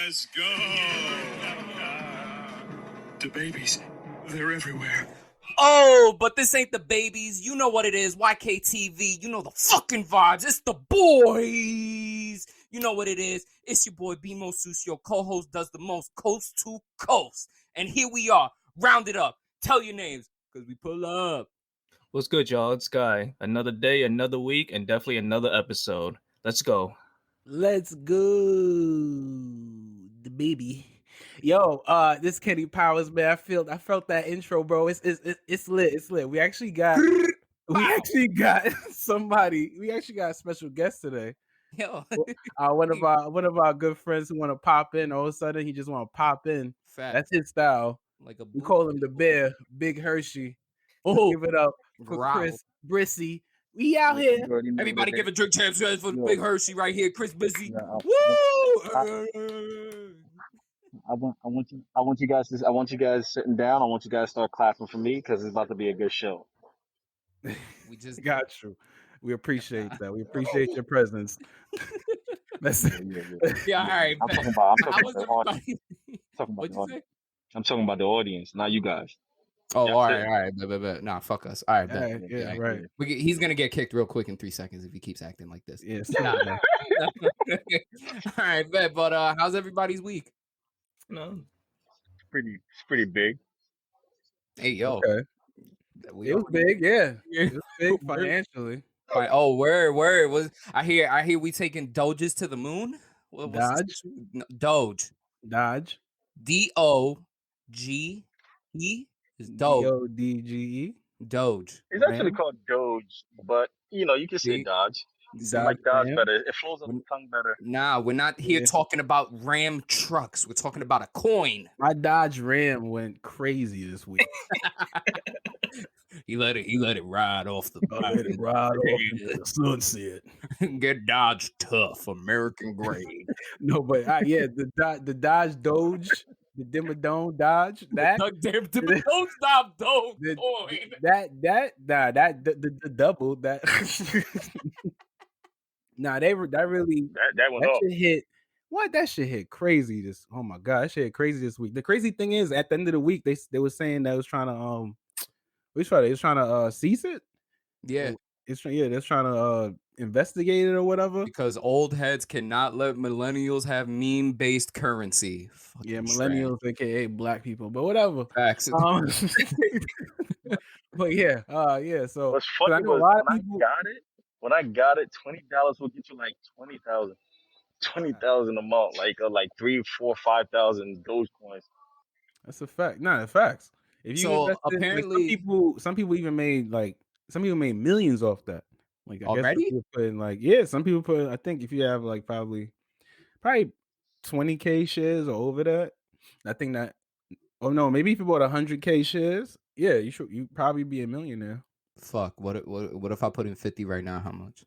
Let's go. The babies, they're everywhere. Oh, but this ain't the babies. You know what it is. YKTV. You know the fucking vibes. It's the boys. You know what it is. It's your boy Bimo Sus. Your co-host does the most coast to coast. And here we are. Round it up. Tell your names because we pull up. What's good, y'all? It's Guy. Another day, another week, and definitely another episode. Let's go. Let's go. The baby. Yo, this Kenny Powers, man. I felt that intro, bro. It's lit. It's lit. We actually got somebody. We actually got a special guest today. Yo. One of our good friends who want to pop in. All of a sudden, he just want to pop in. Fact. That's his style. We call him the Bear, Big Hershey. Oh, give it up for Chris Brissy. We out here. Everybody give a drink champs for the Big Hershey right here, Chris Brissy. Woo! I want you guys sitting down. I want you guys to start clapping for me because it's about to be a good show. We just got you. We appreciate that. We appreciate your presence. That's yeah, all right. I'm talking about the audience. I'm talking about the audience, not you guys. Oh, all right. Nah, fuck us. All right, bet. Yeah, right. He's gonna get kicked real quick in 3 seconds if he keeps acting like this. Yes. All right, bet. But how's everybody's week? No, it's pretty big. Hey, yo. Okay. It was big, yeah. It was big financially. Oh, where was I hear we taking Doges to the moon? Doge. Doge. Doge. DOGE is Doge. DODGE. Doge. It's actually called Doge, but you can say Dodge. I like Dodge better. It flows off the tongue better. Nah, we're not here talking about Ram trucks. We're talking about a coin. My Dodge Ram went crazy this week. He let it ride off the sunset. Get Dodge tough, American grade. No, but the Dodge Doge, the Dimmadome Dodge, that Dimmadome stop Doge coin. The double that. Nah, that went off. Shit hit. What that shit hit crazy oh my god, that shit hit crazy this week. The crazy thing is at the end of the week they were saying that was trying to cease it. Yeah. They're trying to investigate it or whatever. Because old heads cannot let millennials have meme-based currency. Fucking millennials, aka black people, but whatever. Facts. But yeah. So what's funny was when I got it, $20 will get you like 20,000 a month, like 3, 4, 5,000 Dogecoins. That's a fact. Nah, facts. If you so invested, apparently, some people even made made millions off that. Like already, some people put. I think if you have like probably 20K shares or over that, I think that. Oh no, maybe if you bought 100K shares, yeah, you probably be a millionaire. Fuck. What if I put in 50 right now? How much?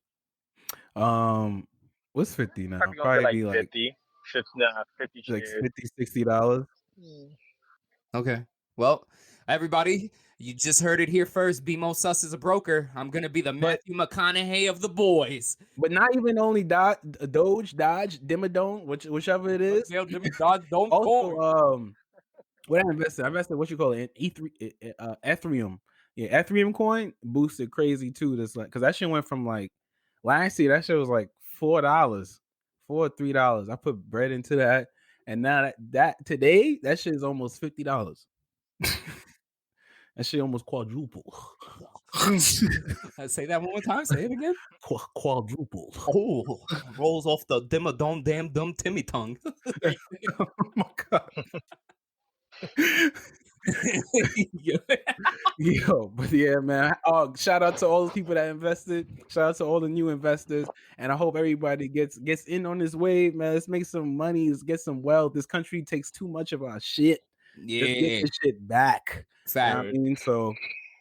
What's 50 now? Probably like 50 like $50-$60. Okay. Well, everybody, you just heard it here first. Bimo Sus is a broker. I'm gonna be the Matthew McConaughey of the boys. But not even only Dodge, Dimmadome, whichever it is. Dodge, don't also, what I invested what you call it, Ethereum. Yeah, Ethereum coin boosted crazy too. That's like because that shit went from like last year, that shit was like $4 or $3. I put bread into that, and now that today that shit is almost $50. That shit almost quadruple. Say that one more time. Say it again. Quadruple. Oh, rolls off the Dimmadome, damn dumb Timmy tongue. Oh my god. Yo, but yeah, man. Shout out to all the people that invested. Shout out to all the new investors, and I hope everybody gets in on this wave, man. Let's make some money. Let's get some wealth. This country takes too much of our shit. Yeah, let's get this shit back. Fact. You know what I mean, so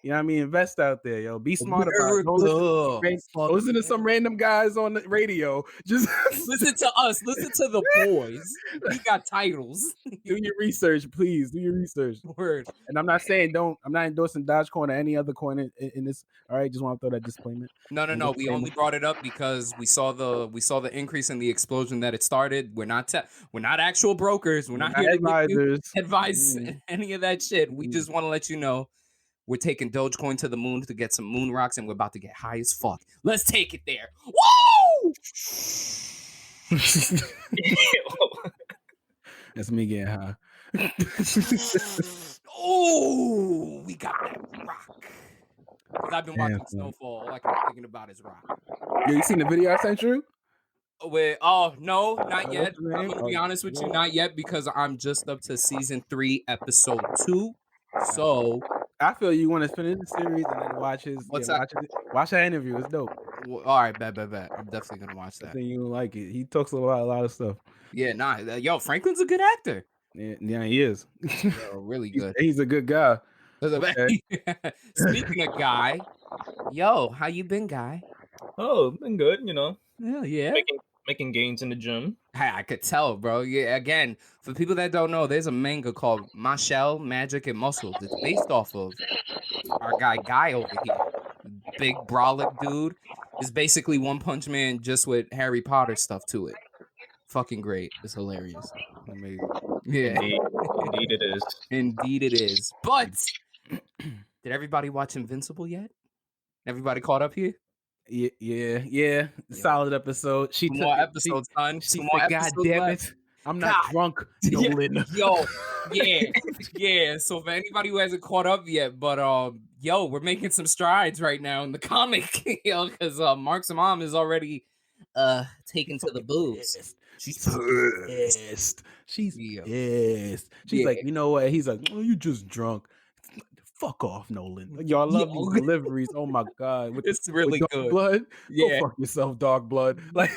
You know what I mean? Invest out there, yo. Be smart about it. Don't America. listen to some random guys on the radio. Just Listen to us. Listen to the boys. We got titles. do your research, please. Do your research. Word. And I'm not saying I'm not endorsing Dogecoin or any other coin in this. All right, just want to throw that disclaimer. No. We only brought it up because we saw the increase in the explosion that it started. We're not actual brokers. We're not here to give you advice any of that shit. We just want to let you know we're taking Dogecoin to the moon to get some moon rocks, and we're about to get high as fuck. Let's take it there. Woo! That's me getting high. Oh, we got that rock. I've been watching Snowfall. All I keep thinking about is rock. Yo, you seen the video I sent you? No, not yet. I'm gonna be honest with you, not yet, because I'm just up to season 3, episode 2. So I feel you want to finish the series and then watch his. Watch that interview. It's dope. Well, all right, bet. I'm definitely gonna watch that. I think you like it. He talks about a lot of stuff. Yeah, yo, Franklin's a good actor. Yeah, he is. Yo, really good. He's a good guy. Okay. Speaking of Guy, yo, how you been, Guy? Oh, been good, Yeah. Making gains in the gym. Hey, I could tell, bro. Yeah, again, for people that don't know, there's a manga called Mashell, Magic and Muscles. It's based off of our guy over here. Big brolic dude. It's basically One Punch Man just with Harry Potter stuff to it. Fucking great. It's hilarious. Amazing. Yeah. Indeed it is. Indeed it is. But did everybody watch Invincible yet? Everybody caught up here? Yeah. Solid episode. She Two took more episodes, son. She Two more said, episodes God damn left. it. I'm not drunk, Nolan. Yo, yeah. So for anybody who hasn't caught up yet, but yo, we're making some strides right now in the comic, yo, because Mark's mom is already taken to the booze. She's pissed. She's pissed. She's like, you know what? He's like, oh, you just drunk. Fuck off, Nolan. Y'all love these deliveries. Oh my god, it's really with good. Blood. Yeah, go fuck yourself, dog blood. Like,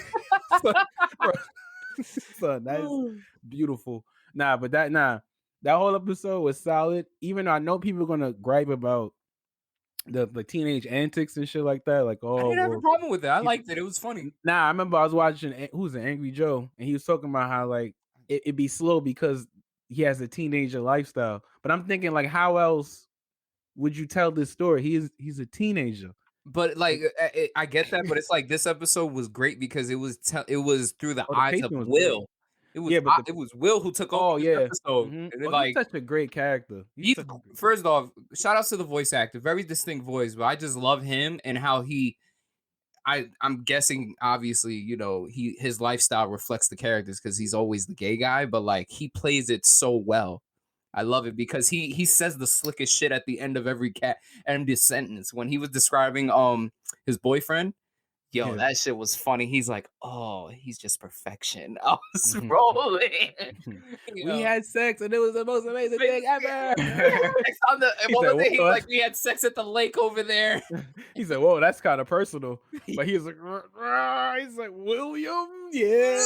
son, that's beautiful. But that whole episode was solid. Even though I know people are gonna gripe about the teenage antics and shit like that. Like, I didn't have a problem with it. I liked it. It was funny. I remember I was watching who's an Angry Joe, and he was talking about how like it'd be slow because he has a teenager lifestyle. But I'm thinking, like, how else would you tell this story? He's a teenager. But like, I get that, but it's like this episode was great because it was through the eyes of Will. Great. It was Will who took over the episode. Mm-hmm. And he's such a great character. First off, shout outs to the voice actor, very distinct voice, but I just love him and how I'm guessing, obviously, his lifestyle reflects the characters because he's always the gay guy, but like he plays it so well. I love it because he says the slickest shit at the end of every sentence. When he was describing his boyfriend, that shit was funny. He's like, oh, he's just perfection. I was rolling. We had sex and it was the most amazing thing ever. We had sex at the lake over there. He said, whoa, that's kind of personal. But he's like, William, He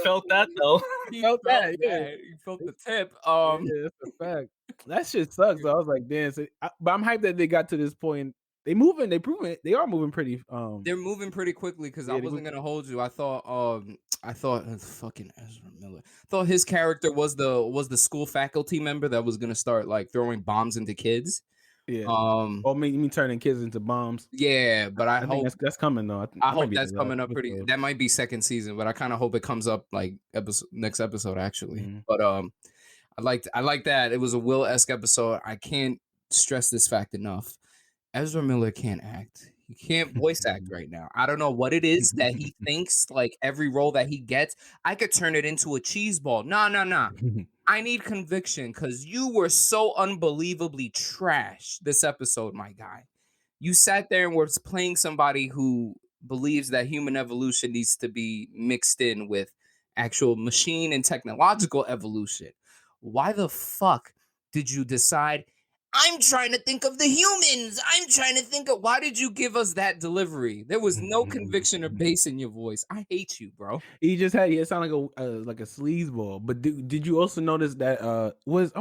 felt that though. He felt that. He felt the tip. That's a fact. That shit sucks. Though. I was like, damn. But I'm hyped that they got to this point. They are moving pretty. They're moving pretty quickly because I wasn't gonna hold you. I thought fucking Ezra Miller. I thought his character was the school faculty member that was gonna start like throwing bombs into kids. Yeah. You mean turning kids into bombs? Yeah, but I hope that's coming though. I hope that's coming up pretty. That might be second season, but I kind of hope it comes up like next episode actually. Mm-hmm. But I like that. It was a Will-esque episode. I can't stress this fact enough. Ezra Miller can't act. He can't voice act right now. I don't know what it is that he thinks like every role that he gets, I could turn it into a cheese ball. Nah. I need conviction because you were so unbelievably trash this episode, my guy. You sat there and were playing somebody who believes that human evolution needs to be mixed in with actual machine and technological evolution. Why the fuck did you decide, I'm trying to think of the humans. I'm trying to think of, why did you give us that delivery? There was no conviction or bass in your voice. I hate you, bro. He just had, it sounded like a sleazeball. But did you also notice that was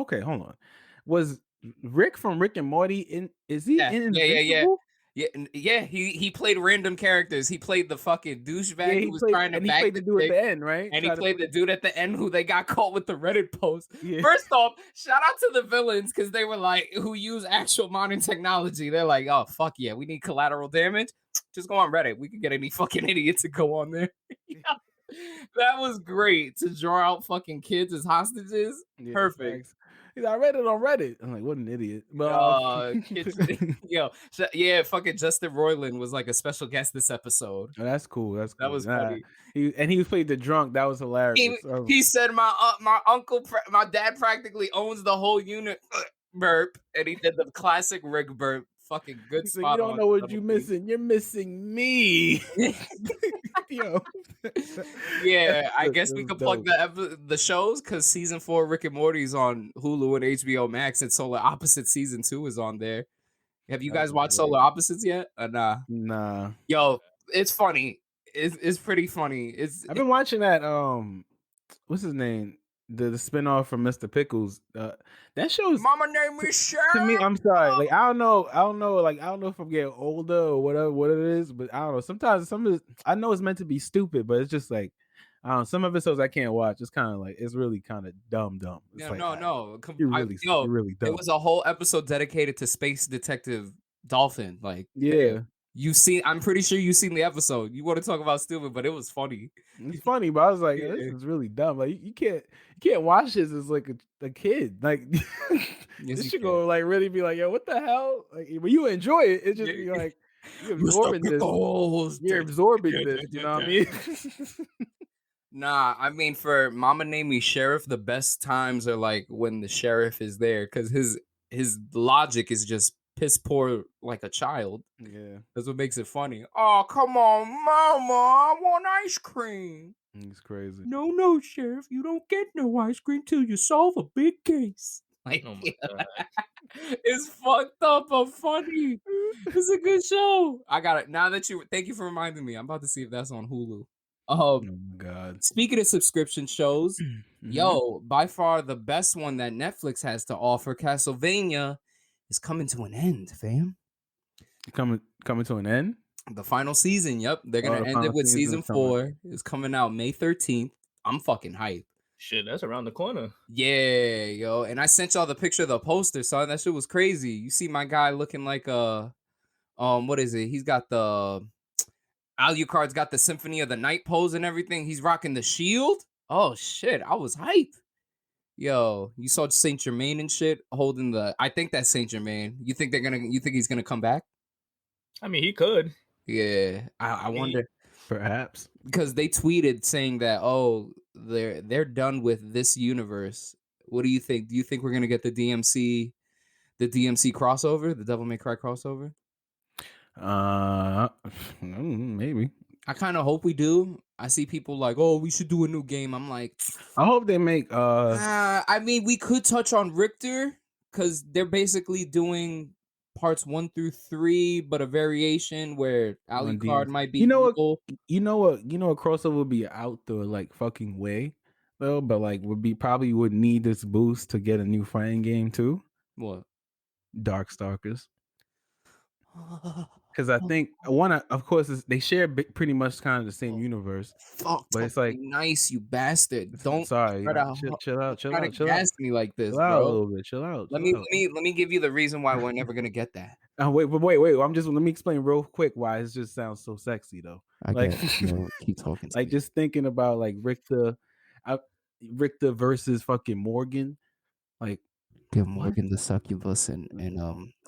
Rick from Rick and Morty. Is he in Invincible? Yeah. He played random characters. He played the fucking douchebag who was trying to and he bag played the the dude at chick. the end, right? And he played the dude at the end who they got caught with the Reddit post. Yeah. First off, shout out to the villains because they were like, who use actual modern technology. They're like, oh, fuck yeah, we need collateral damage. Just go on Reddit. We could get any fucking idiot to go on there. That was great to draw out fucking kids as hostages. Yeah, Perfect. thanks. I read it on Reddit. I'm like, what an idiot. But fucking Justin Roiland was like a special guest this episode. Oh, that's cool. That's cool. That was funny. He played the drunk. That was hilarious. He said my uncle, my dad practically owns the whole unit. Burp, and he did the classic Rick burp. Fucking good spot. You don't know what you're missing. You're missing me. Yo. Yeah, I guess we could plug the shows because season 4 Rick and Morty is on Hulu and HBO Max, and Solar Opposites season 2 is on there. Have you guys watched Solar Opposites yet? Nah. Nah. Yo, it's funny. It's pretty funny. I've been watching that. What's his name? The spinoff from Mr. Pickles. That show's Mama named me Sharon. To me, I'm sorry. Like I don't know. Like I don't know if I'm getting older or whatever what it is, but I don't know. Sometimes some of I know it's meant to be stupid, but it's just like I don't know. Some episodes I can't watch. It's kind of like it's really kind of dumb. It's Yeah, like, no. You're really dumb. It was a whole episode dedicated to Space Detective Dolphin. Like yeah. I'm pretty sure you've seen the episode. You want to talk about stupid, but it was funny. It's funny, but I was like, this is really dumb. Like you can't watch this as like a kid. Like this should go like really be like, yo, what the hell? Like when you enjoy it, it just be like you're absorbing this. You're absorbing this. You know what I mean? Nah, I mean for Mama Name Me Sheriff, the best times are like when the sheriff is there because his logic is just piss poor like a child. Yeah. That's what makes it funny. Oh, come on, Mama. I want ice cream. It's crazy. No, Sheriff. You don't get no ice cream till you solve a big case. Like, Oh my God. It's fucked up but funny. It's a good show. I got it. Now that thank you for reminding me. I'm about to see if that's on Hulu. Oh my God. Speaking of subscription shows, yo, by far the best one that Netflix has to offer, Castlevania, is coming to an end, fam. Coming to an end? The final season, yep. They're going to end it with season 4. It's coming out May 13th. I'm fucking hyped. Shit, that's around the corner. Yeah, yo. And I sent y'all the picture of the poster, son. That shit was crazy. You see my guy looking like what is it? He's got the Alucard's got the Symphony of the Night pose and everything. He's rocking the shield. Oh shit, I was hyped. Yo, you saw Saint Germain and shit holding the. I think that's Saint Germain. You think he's gonna come back? I mean, he could. Yeah, I wonder. Perhaps because they tweeted saying that they're done with this universe. What do you think? Do you think we're gonna get the DMC crossover, the Devil May Cry crossover? Maybe. I kind of hope we do. I see people like, oh, we should do a new game. I'm like, I hope they make. I mean, we could touch on Richter because they're basically doing parts 1 through 3, but a variation where Alucard might be. You know what? You know what crossover would be out the like fucking way though, but like probably would need this boost to get a new fighting game too. What? Darkstalkers. Because I think of course, they share pretty much kind of the same universe. Fuck, but it's like nice, you bastard. Don't sorry. Chill out. Gas me like this, chill out bro. a little bit. Chill out. Let me give you the reason why we're never gonna get that. Wait. Let me explain real quick why it just sounds so sexy though. Keep talking. Like just thinking about like Richter versus fucking Morgan. Like give Morgan the succubus and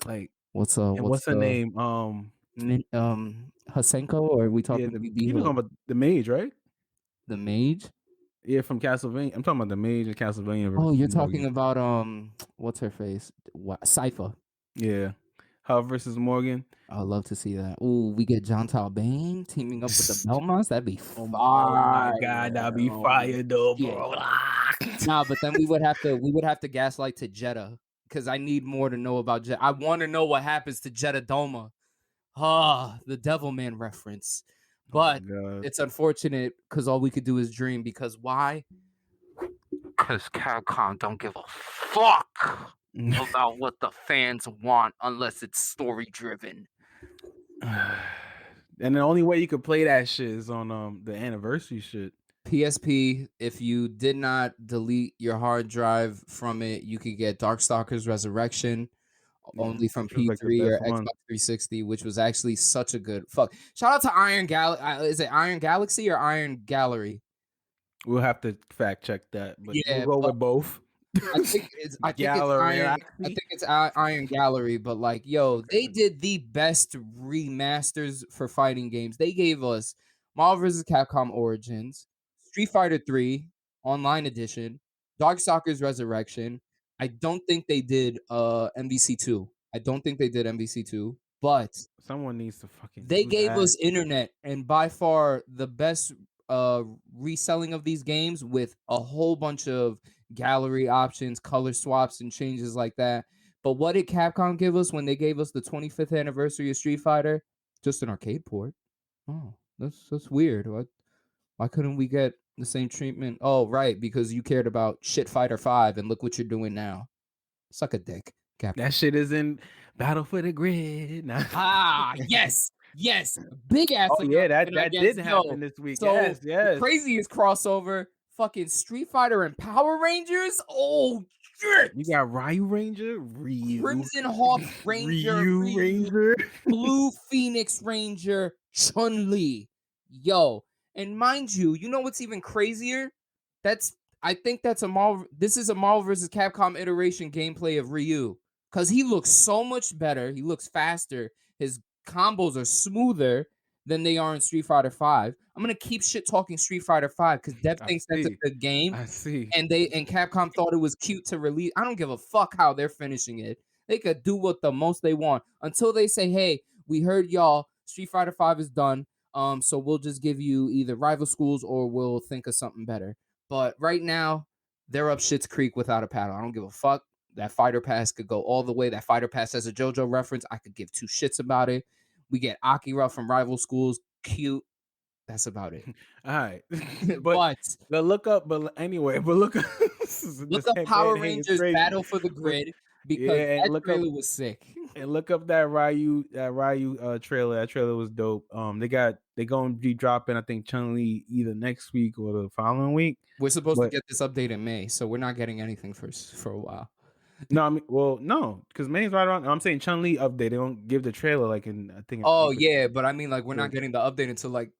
like. What's her name? Hasenko, or are we talking? You're talking about the mage, right? The mage? Yeah, from Castlevania. I'm talking about the mage in Castlevania. Oh, you're talking about what's her face? Cypher. Yeah, her versus Morgan. I'd love to see that. Ooh, we get John Talbane teaming up with the Belmonts. That'd be fire. Oh my God, that'd be fire though, bro. Nah, but then we would have to gaslight to Jeddah. Because I need more to know about Jeddah. I want to know what happens to Jeddah Doma. The Devilman reference. But it's unfortunate because all we could do is dream. Because why? Because Capcom don't give a fuck. about what the fans want unless it's story driven. And the only way you could play that shit is on the anniversary shit. PSP, if you did not delete your hard drive from it, you could get Darkstalkers Resurrection only from Which was, like, the P3 or best Xbox one. 360, which was actually such a good fuck. Shout out to Iron Is it Iron Galaxy or Iron Gallery? We'll have to fact check that, but Yeah, we'll go but with both. I think it's Gallery, Iron. I think it's Iron Gallery, but like, yo, they did the best remasters for fighting games. They gave us Marvel vs. Capcom Origins, Street Fighter 3 Online Edition, Darkstalkers Resurrection. I don't think they did MVC 2. I don't think they did MVC 2, but Someone needs to fucking. they do gave that. us internet, and by far the best reselling of these games with a whole bunch of gallery options, color swaps, and changes like that. But what did Capcom give us when they gave us the 25th anniversary of Street Fighter? Just an arcade port. Oh, that's weird. Why couldn't we get the same treatment? Oh, right, because you cared about Shit Fighter 5, and look what you're doing now. Suck a dick, Capcom. That shit is in Battle for the Grid. Yes, big ass. Oh yeah, that against did Yo. happen this week. So yes. the craziest crossover, fucking Street Fighter and Power Rangers. Oh shit! You got Ryu Ranger, Ryu, Crimson Hawk Ranger, Ryu Ranger, Blue Phoenix Ranger, Chun-Li. Yo, and mind you, you know what's even crazier? I think that's a Marvel. This is a Marvel vs. Capcom iteration gameplay of Ryu, because he looks so much better. He looks faster. His combos are smoother than they are in Street Fighter 5. I'm gonna keep shit talking Street Fighter 5 because Dev thinks that's a good game. I see. And Capcom thought it was cute to release. I don't give a fuck how they're finishing it. They could do what the most they want until they say, "Hey, we heard y'all. Street Fighter 5 is done. So we'll just give you either rival schools or we'll think of something better." But right now, they're up Shit's Creek without a paddle. I don't give a fuck. That Fighter Pass could go all the way. That Fighter Pass has a JoJo reference. I could give two shits about it. We get Akira from rival schools. Cute. That's about it. All right. But look up Power Rangers Battle for the Grid because that trailer was sick. And look up that Ryu trailer. That trailer was dope. They gonna be dropping, I think, Chun-Li either next week or the following week. We're supposed to get this update in May, so we're not getting anything for a while. No, I mean, no, because May's right around. I'm saying Chun-Li update. They don't give the trailer like in, I think. Oh yeah, but I mean, like, we're not getting the update until like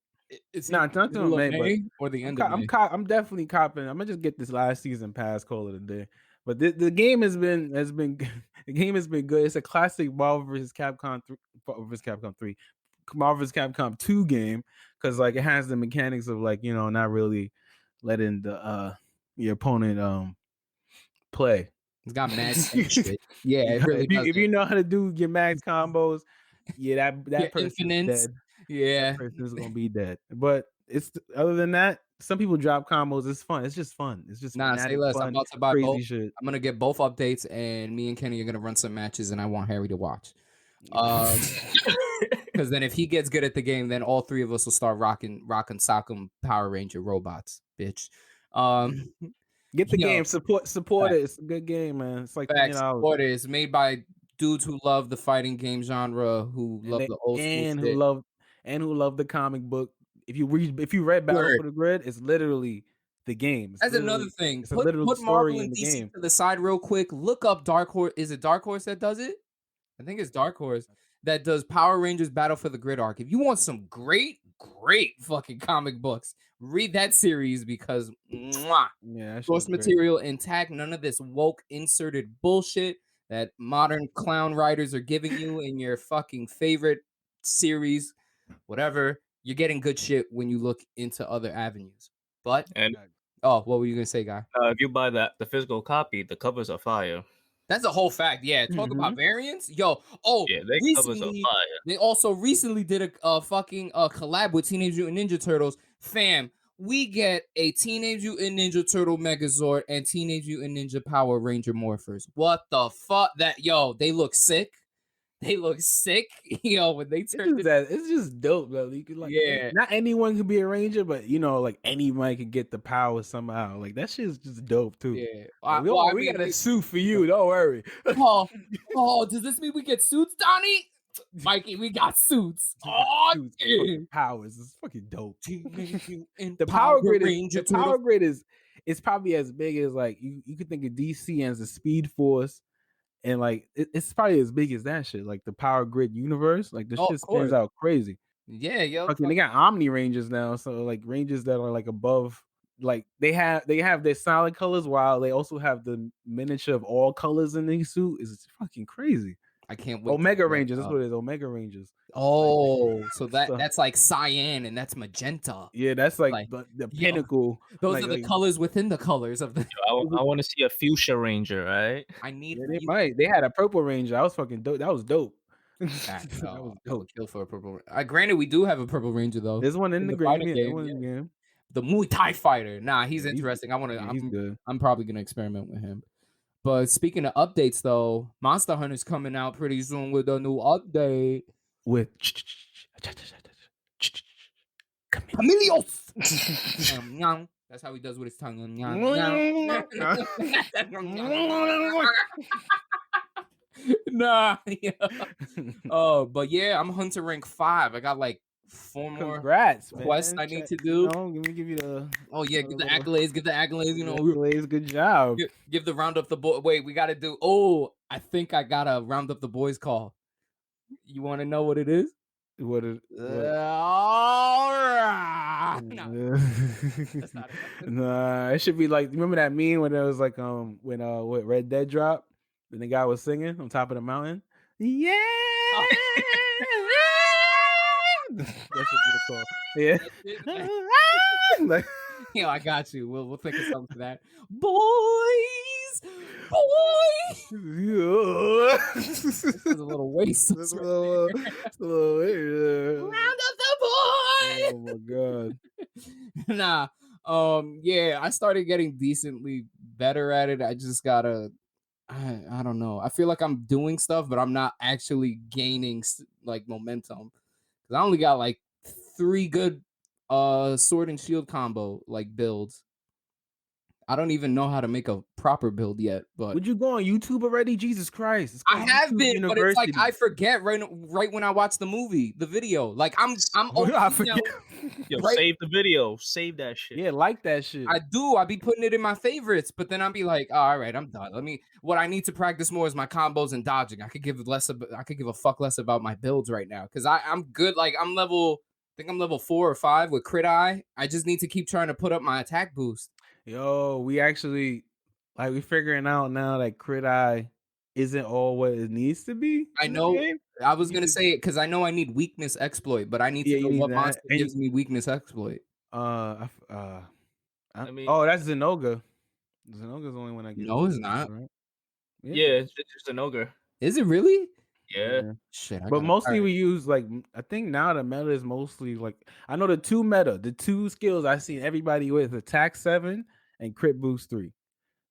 it's not until May, or the end of May. I'm definitely copping. I'm gonna just get this last season pass, call it a day. But the game has been the game has been good. It's a classic Marvel vs. Capcom 3, Marvel vs. Capcom 2 game, because like it has the mechanics of like, you know, not really letting the your opponent play. It's got max shit. Yeah, it really if you know how to do your max combos, yeah, that person's dead. Yeah, that person's gonna be dead. But it's other than that, some people drop combos. It's fun. It's just fun. It's just say less. Fun, I'm about to buy crazy both. Shit. I'm gonna get both updates, and me and Kenny are gonna run some matches, and I want Harry to watch. Because then if he gets good at the game, then all three of us will start rocking sock'em Power Ranger robots, bitch. Get the game, support it. It's a good game, man. It's like support it. It's made by dudes who love the fighting game genre, who love the old school and shit. who love the comic book. If you read Battle for the Grid, it's literally the game. That's another thing. It's a literal story in the DC game. to the side real quick. Look up Dark Horse. Is it Dark Horse that does it? I think it's Dark Horse that does Power Rangers Battle for the Grid arc. If you want some great fucking comic books, read that series because source material intact. None of this woke inserted bullshit that modern clown writers are giving you in your fucking favorite series, whatever. You're getting good shit when you look into other avenues. But what were you gonna say, guy? If you buy the physical copy, the covers are fire. That's a whole fact. Yeah, talk about variants. Yo, covers are fire. They also recently did a fucking collab with Teenage Mutant Ninja Turtles. Fam, we get a Teenage Mutant Ninja Turtle Megazord and Teenage Mutant Ninja Power Ranger Morphers. What the fuck? They look sick. They look sick, yo. When they It's turn just that it's just dope though. You could like, Yeah. not anyone can be a ranger, but you know, like anyone can get the power somehow. Like that shit's just dope too. Yeah. Like, Well, I we mean, got a suit for you. Don't worry. oh, does this mean we get suits, Donnie? Mikey, we got suits. Oh, Suits, yeah. fucking powers. It's fucking dope. The Power grid Ranger is probably as big as like you could think of DC as a Speed Force, and like it's probably as big as that shit. Like the Power Grid universe, like the Oh, shit of course. spins out crazy. Yeah, yo. Fucking, they got Omni Rangers now, so like Rangers that are like above. Like they have their solid colors, while they also have the miniature of all colors in their suit. Is fucking crazy. I can't wait. Omega Rangers, that's what it is. Omega Rangers. Oh, so so- that's like cyan and that's magenta. Yeah, that's like, Like, the yo, pinnacle. Those like, are the colors within the colors of the. I want to see a fuchsia ranger, right? I need. Yeah, they might. They had a purple ranger. I was fucking dope. That was dope. That That was I dope. would kill for a purple. Granted, we do have a purple ranger though. There's one in the fighting game. game, One in the game. The Muay Thai fighter. Nah, he's Yeah, interesting. he's good. I'm probably gonna experiment with him. But speaking of updates, though, Monster Hunter's coming out pretty soon with a new update. With Chameleos. That's how he does with his tongue. Nah. Yeah. Oh, but yeah, I'm Hunter rank 5. I got like 4 more Congrats, quests man. I need Check, to do. let me give you the. Oh yeah, give the accolades. Give the accolades. You know, accolades, good job. give the round up the boy. Wait, we got to do. Oh, I think I got a round up the boys call. You want to know what it is? What is? All right. No, that's not it. Nah, it should be like, remember that meme when it was like when what Red Dead dropped, and the guy was singing on top of the mountain. Yeah. That should be the call. Yeah. Like, Yo, I got you. We'll think of something for that. Boys. This is a little waste. That's a little, Round up the boys. Oh my god. Nah. Yeah, I started getting decently better at it. I just gotta. I don't know. I feel like I'm doing stuff, but I'm not actually gaining like momentum. Cause I only got like 3 good sword and shield combo like builds. I don't even know how to make a proper build yet, but Would you go on YouTube already? Jesus Christ. It's I called have YouTube been, but it's like University. I forget right when I watch the movie, the video. Like I'm I forget. Yo, Right. save the video. Save that shit. Yeah, like that shit. I do. I be putting it in my favorites, but then I'll be like, oh, all right, I'm done. What I need to practice more is my combos and dodging. I could give a fuck less about my builds right now because I'm good. Like I think I'm level 4 or 5 with crit eye. I just need to keep trying to put up my attack boost. Yo, we actually we figuring out now that crit eye isn't all what it needs to be. I know. I was gonna say it because I know I need weakness exploit, but I need to know what monster gives me weakness exploit. I mean, oh, that's Zenoga. Zenoga's the only one I get. No, it's not. Right? Yeah, it's just an ogre. Is it really? Yeah. Shit. But mostly we use like, I think now the meta is mostly like, I know the two skills I seen everybody with: attack 7 and crit boost 3.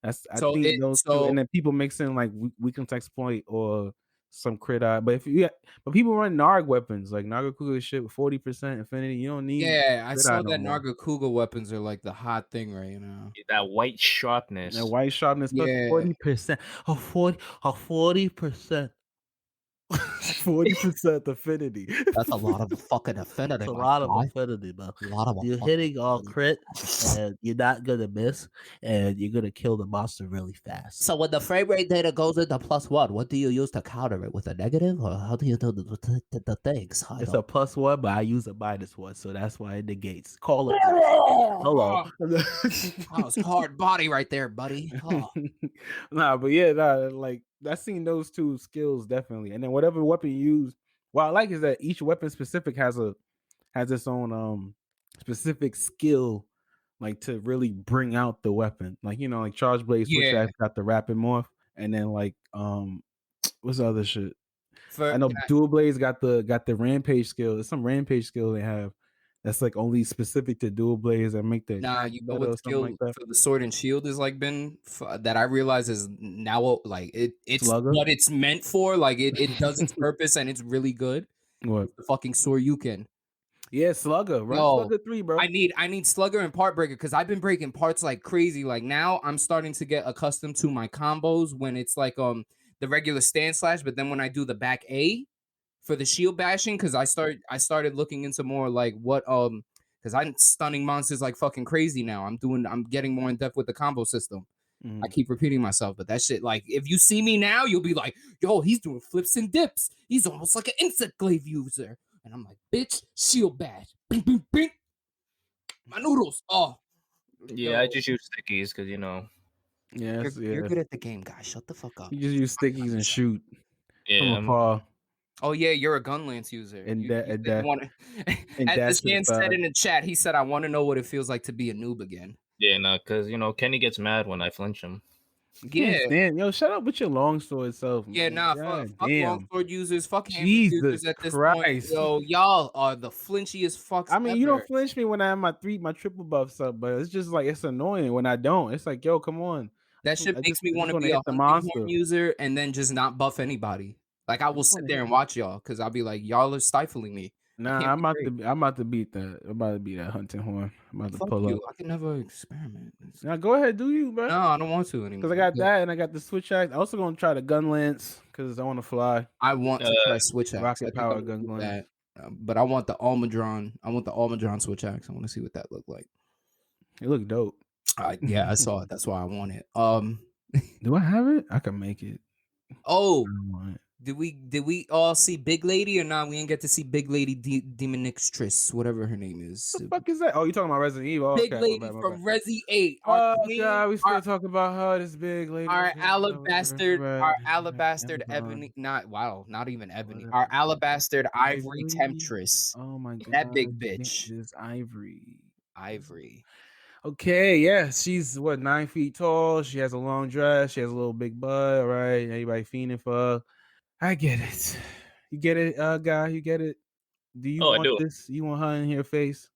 I think those two, and then people mix in like weakness exploit or some crit eye. But but people run Narg weapons like Nagakuga shit with 40% infinity. You don't need. Yeah, I saw that Nagakuga weapons are like the hot thing right now. That white sharpness. That white sharpness plus 40%. 40%. 40% affinity. That's a lot of fucking affinity. That's a lot of affinity, man. You're hitting all crit, and you're not gonna miss, and you're gonna kill the monster really fast. So when the frame rate data goes into +1, what do you use to counter it? With a negative, or how do you do the things? It's a +1, but I use a -1, so that's why it negates. Call it. Hello. That was hard body right there, buddy. Oh. Like I've seen those two skills definitely, and then whatever weapon you use. What I like is that each weapon specific has its own specific skill, like to really bring out the weapon. Like like Charge Blade Switch got the rapid morph, and then like what's the other shit? I know Dual Blades got the Rampage skill. There's some Rampage skill they have that's like only specific to dual blades that make the Nah, attack you know better what or the something skill like that? for the sword and shield is like that I realize is now like it's Slugger? what it's meant for. Like it does its purpose and it's really good. What? It's the fucking Soryuken. Yeah, Slugger. Run Yo, Slugger 3, bro. I need Slugger and Part Breaker because I've been breaking parts like crazy. Like now I'm starting to get accustomed to my combos when it's like the regular stand slash, but then when I do the back A for the shield bashing, because I started looking into more like what because I'm stunning monsters like fucking crazy now. I'm getting more in depth with the combo system. I keep repeating myself, but that shit, like, if you see me now, you'll be like, yo, he's doing flips and dips. He's almost like an insect glaive user. And I'm like, bitch, shield bash. Bing, bing, bing. My noodles. Oh. Yeah, Yo, I just use stickies because Yes, you're yeah. good at the game, guys. Shut the fuck up. You just use stickies and shoot from yeah, afar. Oh, yeah, you're a gun lance user. And You that, said and you that, want to. and As dash this to the man said side. in the chat, he said, I want to know what it feels like to be a noob again. yeah, nah, because Kenny gets mad when I flinch him. You can't Yeah. stand. Yo, shut up with your longsword self. Yeah, Man. nah, God fuck damn. longsword users, fuck hammer Jesus users at this point. Christ. Yo, y'all are the flinchiest fucks I mean, you ever. don't flinch me when I have my triple buffs up, but it's just like it's annoying when I don't. It's like, yo, come on. That shit makes me I want just to wanna be a hit the hunting monster. horn user and then just not buff anybody. Like I will just sit wanna there hit and watch y'all because I'll be like, y'all are stifling me. I Nah, can't I'm be about great. to I'm about to beat that. I'm about to beat that hunting horn. I'm about to Fuck pull you. up. I can never experiment. Now go ahead, do you, bro? No, I don't want to anymore. Because I got that and I got the switch axe. I also gonna try the gun lance because I want to fly. I want to try switch axe. Rocket I think power I'm gonna gun do lance. that. But I want the Almadron. I want the Almadron switch axe. I want to see what that looked like. It look dope. Yeah, I saw it. That's why I want it. Do I have it? I can make it. Oh, I don't want it. did we all see Big Lady or not? We didn't get to see Big Lady Demonixtress, whatever her name is. What the fuck is that? Oh, you talking about Resident Evil? Oh, Big okay, Lady my bad. from Resi 8. Oh god, we still talking about her. This big lady. Our Alabastard, ebony, not even ebony. Our alabastard ivory temptress. Oh my god, That big bitch. This Ivory. Ivory. Okay, yeah, she's 9 feet tall. She has a long dress. She has a little big butt. All right, everybody fiending for her. I get it. You get it, guy. You get it. Do you want this? You want her in your face?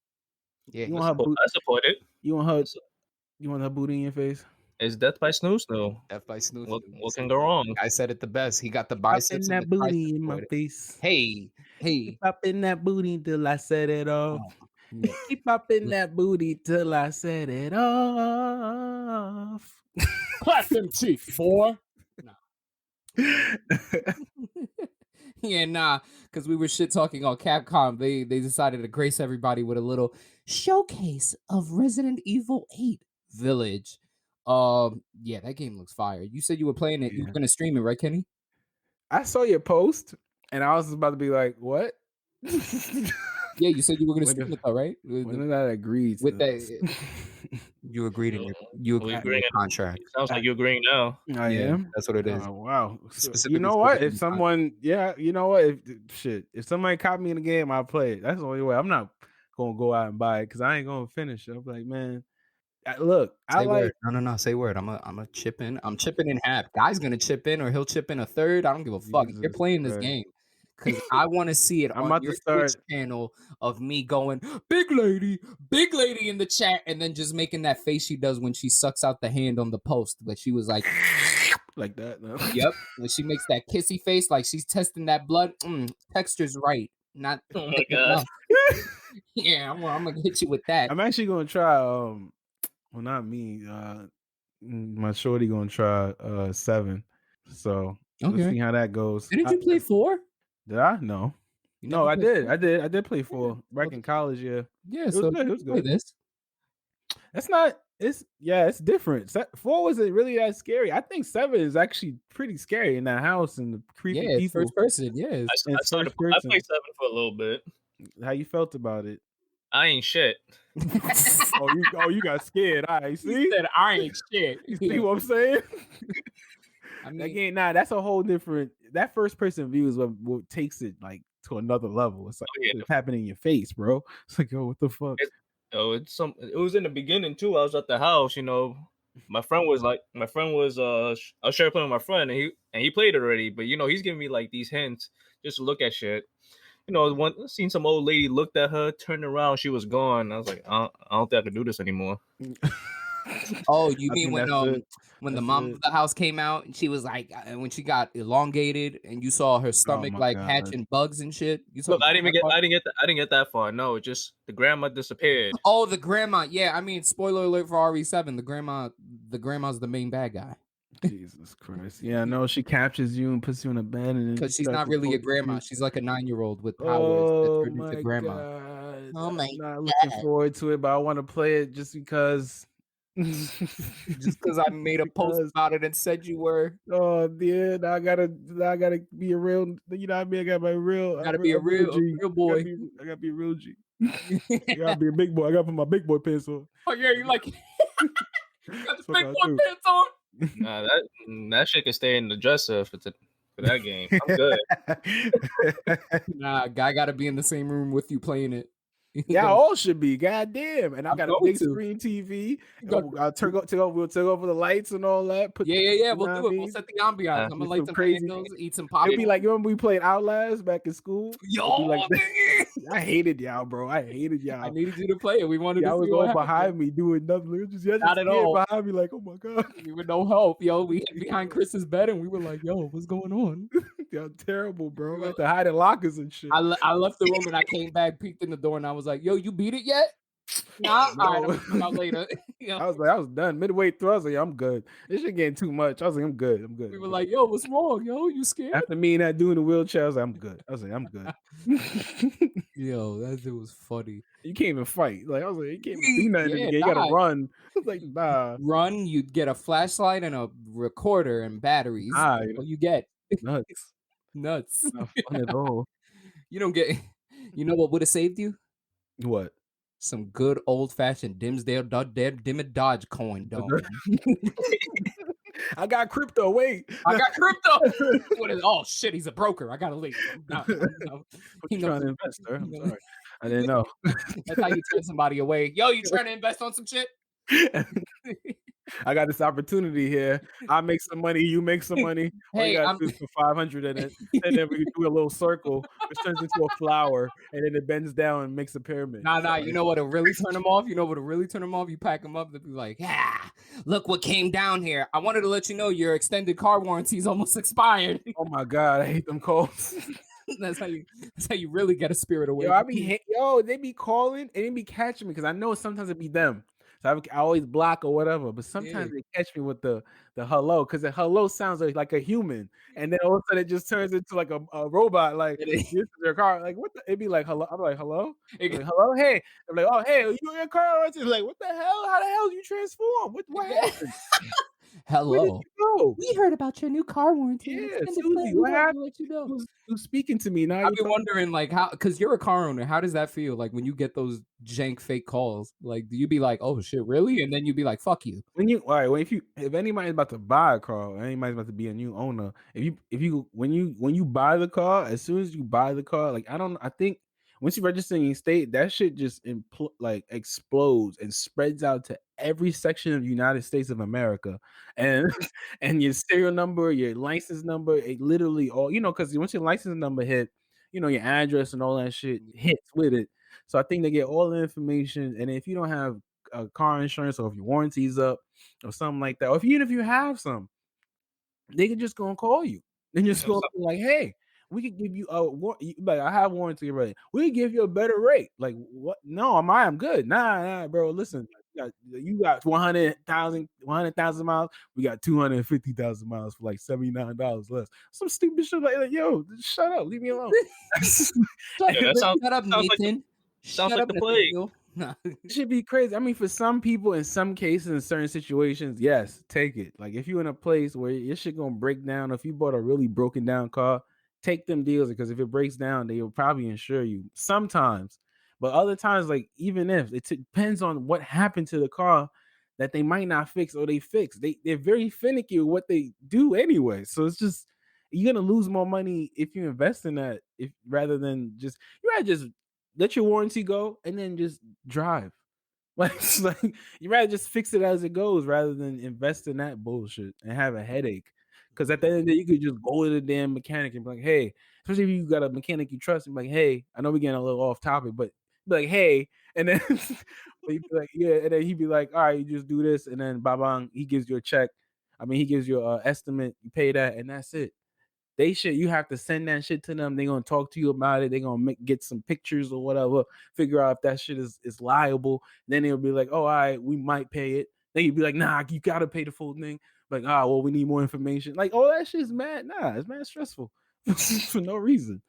Yeah, you want her boot? I support it. You want her? You want her booty in your face? It's death by snooze, though. Death by snooze. What can go wrong? I said it the best. He got the biceps Popping and that the booty triceps in my for it. face. Hey. Keep popping that booty till I set it off. Yeah. Keep popping that booty till I set it off. Clap them cheeks, boy. Yeah, nah, because we were shit talking on Capcom. They decided to grace everybody with a little showcase of Resident Evil 8 Village. Yeah, that game looks fire. You said you were playing it. You were gonna stream it, right, Kenny? I saw your post, and I was about to be like, "What?" Yeah, you said you were gonna stream it, though, right? When did I agree with that? You agreed in your contract. It sounds like you're agreeing now. I am. That's what it is. Oh, wow. So, Specifically you know what? If someone, if somebody caught me in the game, I'll play it. That's the only way. I'm not gonna go out and buy it because I ain't gonna finish it. I'm like, man, look, Say word. No. Say word. I'm a chip in. I'm chipping in half. Guy's gonna chip in, or he'll chip in a third. I don't give a fuck. If you're playing this game, because I want to see it on your Twitch channel of me going big lady in the chat, and then just making that face she does when she sucks out the hand on the post. But she was like that. No? Yep. When she makes that kissy face, like she's testing that blood. Texture's right. Not. Oh my god. Yeah, I'm gonna hit you with that. I'm actually gonna try. Well, not me. My shorty gonna try 7. So we'll see how that goes. Didn't you play 4? Did I? No. No, I did. 4? I did play 4 back in college. Yeah. Yeah. It was good. It was good. This. That's not. It's different. 4 wasn't really that scary. I think 7 is actually pretty scary in that house and the creepy people. First person. Yeah. I played 7 for a little bit. How you felt about it? I ain't shit. you got scared. I see. He said I ain't shit. You see what I'm saying? I mean, again, that's a whole different. That first person view is what takes it like to another level. It's like it's happening in your face, bro. It's like, what the fuck? It was in the beginning too. I was at the house, My friend was I was sharing playing with my friend, and he played it already, but he's giving me like these hints just to look at shit. you know, seen some old lady, looked at her, turned around, she was gone. I was like, I don't think I can do this anymore. Oh, you I mean think when the that's mom it. of the house came out and she was like, when she got elongated and you saw her stomach my like God. hatching bugs and shit. You saw Look, I didn't that part? get that far. No, just the grandma disappeared. Oh, the grandma. Yeah, I mean, spoiler alert for RE7. The grandma's the main bad guy Jesus Christ. Yeah, no, she captures you and puts you in a bed and then because she's starts not to really a torture grandma. you. She's like a 9-year-old with powers that Oh turned into my grandma. God. Oh my I'm not looking forward to it, but I want to play it just because. Just because I made a post about it and said you were. Oh, yeah, now I gotta be a real. You know what I mean? I got my real. Gotta be a real G. boy. I gotta be a real G. I gotta be a big boy. I gotta put my big boy pants on. Oh yeah, you like got the That's what big I boy do. pants on. Nah, that shit can stay in the dresser for that game. I'm good. Nah, guy gotta be in the same room with you playing it. Yeah, all should be. Goddamn. And I I'm got a going big to. screen TV. You got- We'll turn over the lights and all that. Yeah. you We'll know do what I it. We'll mean? set the ambiance. I'm gonna Get light some some crazy- candles, eat some It'd popcorn. be like, you remember we played Outlast back in school? It'd Yo, be like that. I hated y'all, bro. I hated y'all. I needed you to play it. We wanted Y'all to was see all what happened. behind me doing nothing. Y'all Not at all. behind me like, oh my God. We were no help, yo. We hid behind Chris's bed and we were like, yo, what's going on? Y'all terrible, bro. I had to hide in lockers and shit. I left the room and I came back, peeked in the door, and I was like, yo, you beat it yet? Nah, No. all right, I'm gonna come out later. You know? I was done. Midway through, I was like, I'm good. This shit getting too much. I was like, I'm good. We were like, yo, what's wrong, yo? You scared? After me and that dude in the wheelchair, I was like, I'm good. I was like, I'm good. Yo, that shit was funny. You can't even fight. Like I was like, you can't even do nothing. in the game. You gotta nah. run. I was like, nah. Run, you'd get a flashlight and a recorder and batteries. Nah, That's what you get. nuts. Nuts. Not fun at all. You don't get. You know what would have saved you? What? Some good old fashioned Dimsdale Dodge coin, dog. I got crypto. Wait, I got crypto. Oh shit, he's a broker. I gotta leave. No. What you trying to invest, sir? I'm sorry. I didn't know. That's how you turn somebody away. Yo, you trying to invest on some shit? I got this opportunity here. I make some money, you make some money. All Hey, you gotta I'm- do is put 500 in it, and then we do a little circle, which turns into a flower, and then it bends down and makes a pyramid. Nah. You know what'll really turn them off? You pack them up. They'll be like, look what came down here. I wanted to let you know your extended car warranty is almost expired. Oh my God, I hate them calls. That's how you really get a spirit away. They be calling and they be catching me because I know sometimes it be them. So I always block or whatever, but sometimes they catch me with the hello because the hello sounds like a human, and then all of a sudden it just turns into like a robot. Like this is their car. Like what? It'd be like hello. I'm like hello. Like, hello. Hey. I'm like, oh hey, are you in your car? It's like what the hell? How the hell did you transform? What happened? Hello. Where did you go? We heard about your new car warranty. Yeah, Susie, what happened? Let you know. Who's speaking to me now? I've been wondering, like, how, because you're a car owner, how does that feel? Like, when you get those jank fake calls, like, do you be like, oh shit, really? And then you be like, fuck you. If anybody's about to buy a car, or anybody's about to be a new owner, when you buy the car, as soon as you buy the car, like, I think once you register in your state, that shit just explodes and spreads out to every section of the United States of America, and your serial number, your license number, it literally all because once your license number hit, your address and all that shit hits with it. So I think they get all the information, and if you don't have car insurance or if your warranty's up or something like that, or even if you have some, they can just go and call you and just go like, hey. We could give you like I have warranty already. We could give you a better rate. Like what? No, I'm good. Nah, bro. Listen, you got 100,000 miles. We got 250,000 miles for like $79 less. Some stupid shit like yo, shut up, leave me alone. Shut up, Nathan. Sounds like the plague. It should be crazy. I mean, for some people, in some cases, in certain situations, yes, take it. Like if you're in a place where your shit gonna break down, if you bought a really broken down car, take them deals because if it breaks down, they will probably insure you sometimes. But other times, like even if it depends on what happened to the car that they might not fix or they fix. They're very finicky with what they do anyway. So it's just you're gonna lose more money if you invest in that rather than just let your warranty go and then just drive. Like you rather just fix it as it goes rather than invest in that bullshit and have a headache. Because at the end of the day, you could just go to the damn mechanic and be like, hey, especially if you got a mechanic you trust, and be like, hey, I know we're getting a little off topic, but be like, hey, and then he'd be like, yeah, and then he'd be like, all right, you just do this, and then bang, he gives you a check. I mean, he gives you an estimate, you pay that, and that's it. You have to send that shit to them. They're gonna talk to you about it. They're gonna get some pictures or whatever, figure out if that shit is liable. Then they'll be like, oh, all right, we might pay it. Then you'd be like, nah, you gotta pay the full thing. Like, well, we need more information. Like, all that shit's mad. Nah, it's mad stressful for no reason.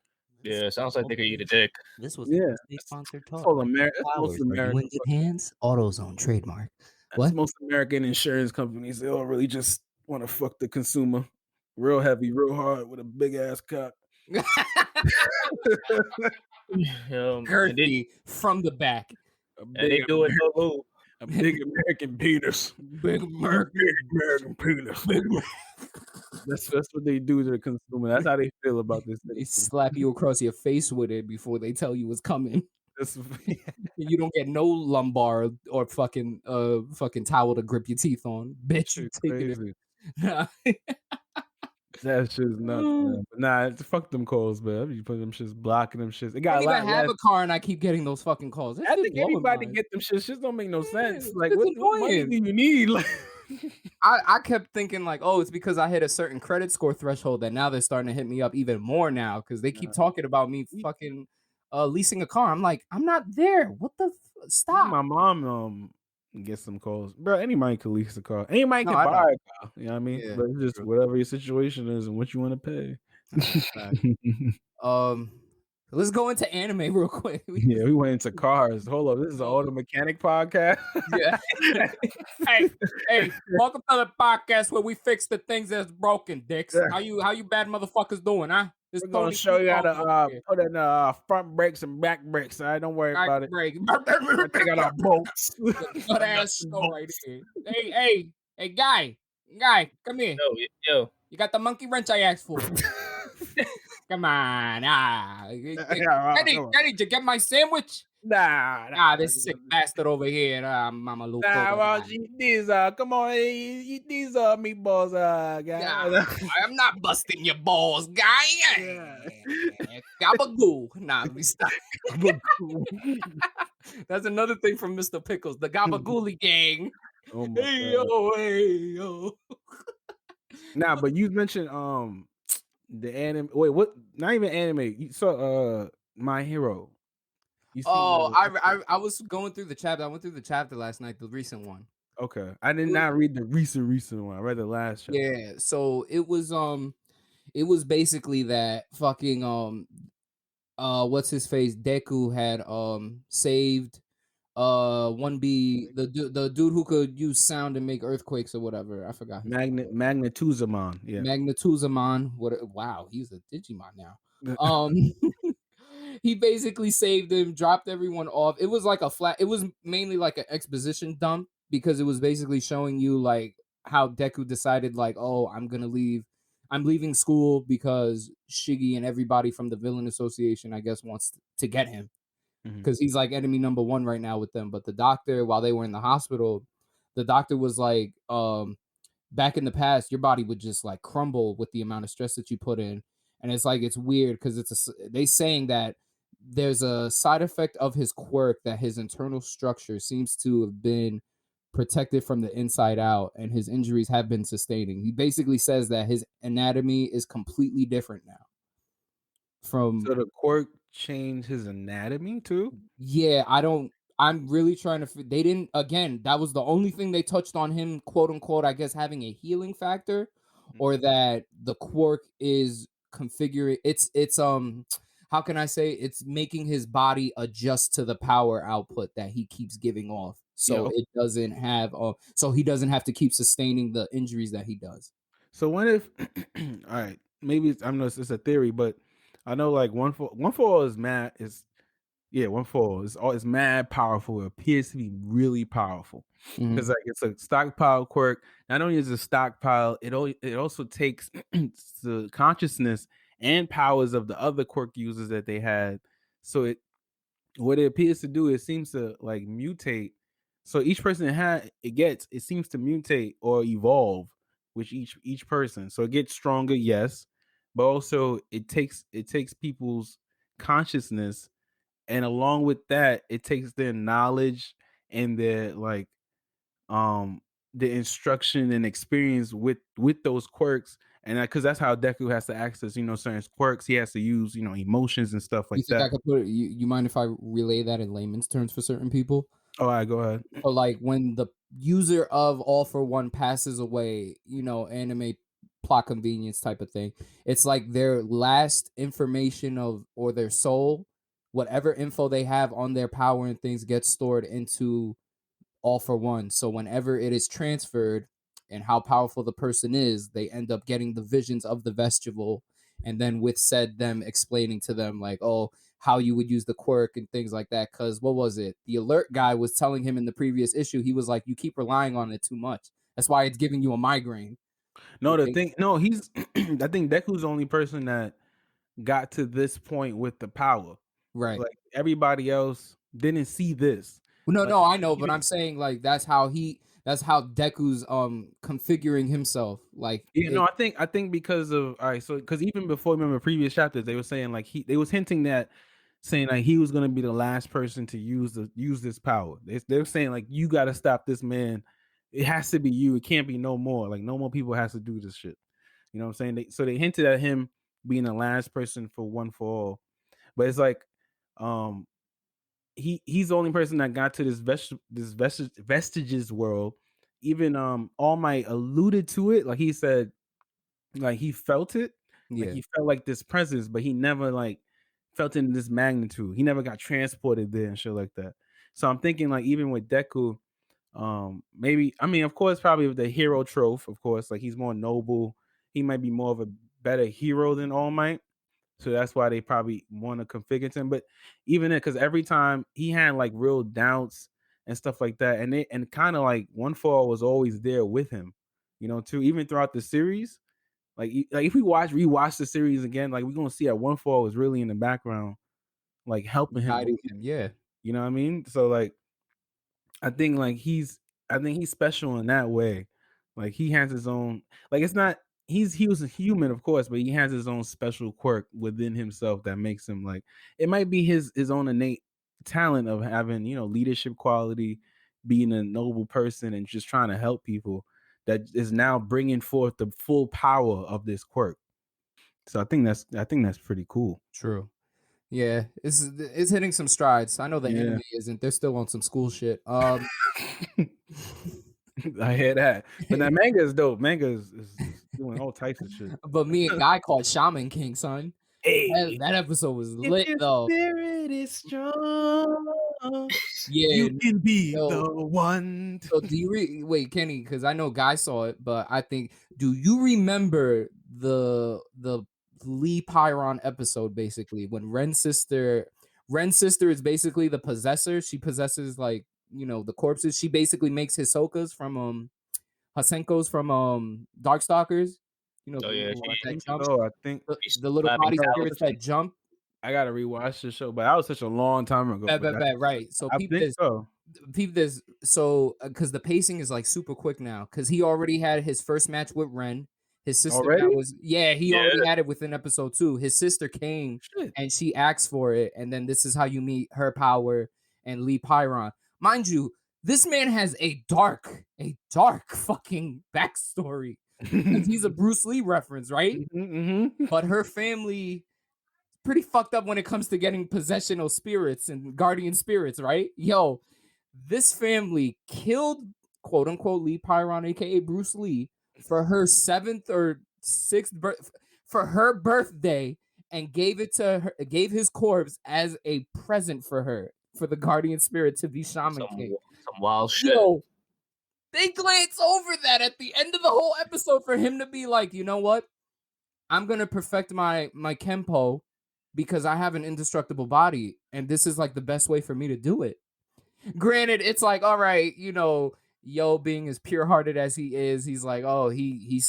Yeah, it sounds like they could eat a dick. This was Yeah, a sponsored talk. all American. Flowers, are you in good hands? AutoZone trademark. What? Most American insurance companies, they all really just want to fuck the consumer. Real heavy, real hard, with a big ass cock. Girthy from the back. They do it no move. A big American penis. Big American penis. That's what they do to the consumer. That's how they feel about this thing. They slap you across your face with it before they tell you it's coming. You don't get no lumbar or fucking towel to grip your teeth on. Bitch, you taking it. That shit's nuts, man. But nah, fuck them calls, man. I be putting them shits, blocking them shits. It got I don't even have a car and I keep getting those fucking calls. I think everybody get them shits. Shits don't make no sense. Like, what money do you need? Like, I kept thinking like, oh, it's because I hit a certain credit score threshold that now they're starting to hit me up even more now because they keep talking about me fucking leasing a car. I'm like, I'm not there. What the stop? My mom get some calls, bro. Anybody can lease a car. Anybody can buy a car. You know what I mean? Yeah, but it's just whatever your situation is and what you want to pay. Let's go into anime real quick. We went into cars. Hold up, this is an auto mechanic podcast. Yeah. hey, welcome to the podcast where we fix the things that's broken, dicks. How you bad motherfuckers doing, huh? We're gonna show you how to put in front brakes and back brakes. All right, don't worry about it. Take out our bolts. Good ass show right here. Hey, guy, come here. Yo. You got the monkey wrench I asked for. Come on, Daddy, did you get my sandwich? Nah, this sick bastard over here, Mama Luke. Eat these. Come on, eat these meatballs, guy. I'm not busting your balls, guy. Gabagoo. Nah, let me stop. That's another thing from Mr. Pickles, the Gabagooli gang. Oh my hey yo. Nah, but you mentioned the anime. Wait, what? Not even anime. You saw My Hero. I was going through the chapter. I went through the chapter last night, the recent one. Okay, I did not read the recent one. I read the last chapter. Yeah, so it was basically that fucking what's his face Deku had saved 1B, the dude who could use sound and make earthquakes or whatever. I forgot. Magnetuzamon. Yeah. Magnetuzamon. Wow, he's a Digimon now. He basically saved him, dropped everyone off. It was like it was mainly like an exposition dump because it was basically showing you like how Deku decided like, oh, I'm leaving school because Shiggy and everybody from the Villain Association, I guess, wants to get him. Because he's like enemy number one right now with them. But the doctor, while they were in the hospital, the doctor was like, back in the past, your body would just like crumble with the amount of stress that you put in. And it's like, it's weird because they saying that there's a side effect of his quirk that his internal structure seems to have been protected from the inside out and his injuries have been sustaining. He basically says that his anatomy is completely different now. So the quirk changed his anatomy too? Yeah, I'm really trying to. They didn't. Again, that was the only thing they touched on him, quote unquote, I guess, having a healing factor, or that the quirk is configuring. It's how can I say? It's making his body adjust to the power output that he keeps giving off, so it doesn't have. So he doesn't have to keep sustaining the injuries that he does. So what if? All right, maybe it's a theory, but I know like one fall is mad is. Yeah, one fall is mad powerful. It appears to be really powerful because like it's a stockpile quirk. Not only is it a stockpile, it also takes the consciousness and powers of the other quirk users that they had. So what it appears to do, it seems to like mutate. So each person it seems to mutate or evolve with each person. So it gets stronger, yes, but also it takes people's consciousness, and along with that, it takes their knowledge and their like the instruction and experience with those quirks, and because that's how Deku has to access certain quirks. He has to use emotions and stuff You like think I that. could put it, you mind if I relay that in layman's terms for certain people? All right, go ahead. So like when the user of All for One passes away, anime plot convenience type of thing. It's like their last information of or their soul, whatever info they have on their power and things gets stored into All for One. So whenever it is transferred and how powerful the person is, they end up getting the visions of the vestibule, and then with said them explaining to them like, oh, how you would use the quirk and things like that. Because what was it? The alert guy was telling him in the previous issue, he was like, you keep relying on it too much. That's why it's giving you a migraine. No, he's I think Deku's the only person that got to this point with the power. Right. Like everybody else didn't see this. No, Like, no, I know, but even- I'm saying like that's how Deku's configuring himself. Like I think because of all right, so because even before, remember previous chapters, they were saying like they was hinting that saying like he was gonna be the last person to use this power. They're saying like you got to stop this man. It has to be you. It can't be no more. Like no more people has to do this shit. You know what I'm saying? So they hinted at him being the last person for One for All, but it's like, he's the only person that got to this vestiges world. Even All Might alluded to it, like he said, like he felt it, like yeah, he felt like this presence, but he never like felt it in this magnitude. He never got transported there and shit like that. So I'm thinking like even with Deku, maybe I mean of course probably with the hero trope, of course, like he's more noble. He might be more of a better hero than All Might. So that's why they probably want to configure him. But even then, because every time he had like real doubts and stuff like that, and kind of like One For All was always there with him, too. Even throughout the series, like if we rewatch the series again, like we're gonna see that One For All was really in the background, like helping him, guiding him. Yeah, you know what I mean? So like I think like I think he's special in that way. Like he has his own like it's not he was a human, of course, but he has his own special quirk within himself that makes him like it might be his own innate talent of having, leadership quality, being a noble person and just trying to help people that is now bringing forth the full power of this quirk. So I think that's pretty cool. true. Yeah, it's hitting some strides. I know the Yeah. anime isn't. They're still on some school shit. I hear that. But that manga is dope. Manga is doing all types of shit. But me and Guy caught Shaman King, son. Hey, That episode was lit though. spirit is strong, Yeah, you can be yo. the one. So do you wait, Kenny? Because I know Guy saw it, but I think do you remember the Lee Pyron episode? Basically, when Ren's sister is basically the possessor. She possesses like the corpses. She basically makes Hisokas from Hasenkos from Darkstalkers. Oh, yeah, that jump. Oh, I think The little slapping body cows. spirits that jump. I gotta rewatch the show, but that was such a long time ago. Right. So I peep think this. so. Peep this. So because the pacing is like super quick now, because he already had his first match with Ren. His sister Already? he already had it within episode 2. His sister came Shit. and she asked for it, and then this is how you meet her power and Lee Pyron. Mind you, this man has a dark fucking backstory. He's a Bruce Lee reference, right? Mm-hmm. But her family pretty fucked up when it comes to getting possessional spirits and guardian spirits, right? Yo, this family killed quote unquote Lee Pyron, aka Bruce Lee, for her 7th or 6th for her birthday, and gave his corpse as a present for her, for the guardian spirit to be Shaman King. Some wild shit. Yo, they glance over that at the end of the whole episode for him to be like, you know what? I'm gonna perfect my Kenpo because I have an indestructible body, and this is like the best way for me to do it. Granted, it's like, all right, Yo being as pure-hearted as he is, he's like, oh, he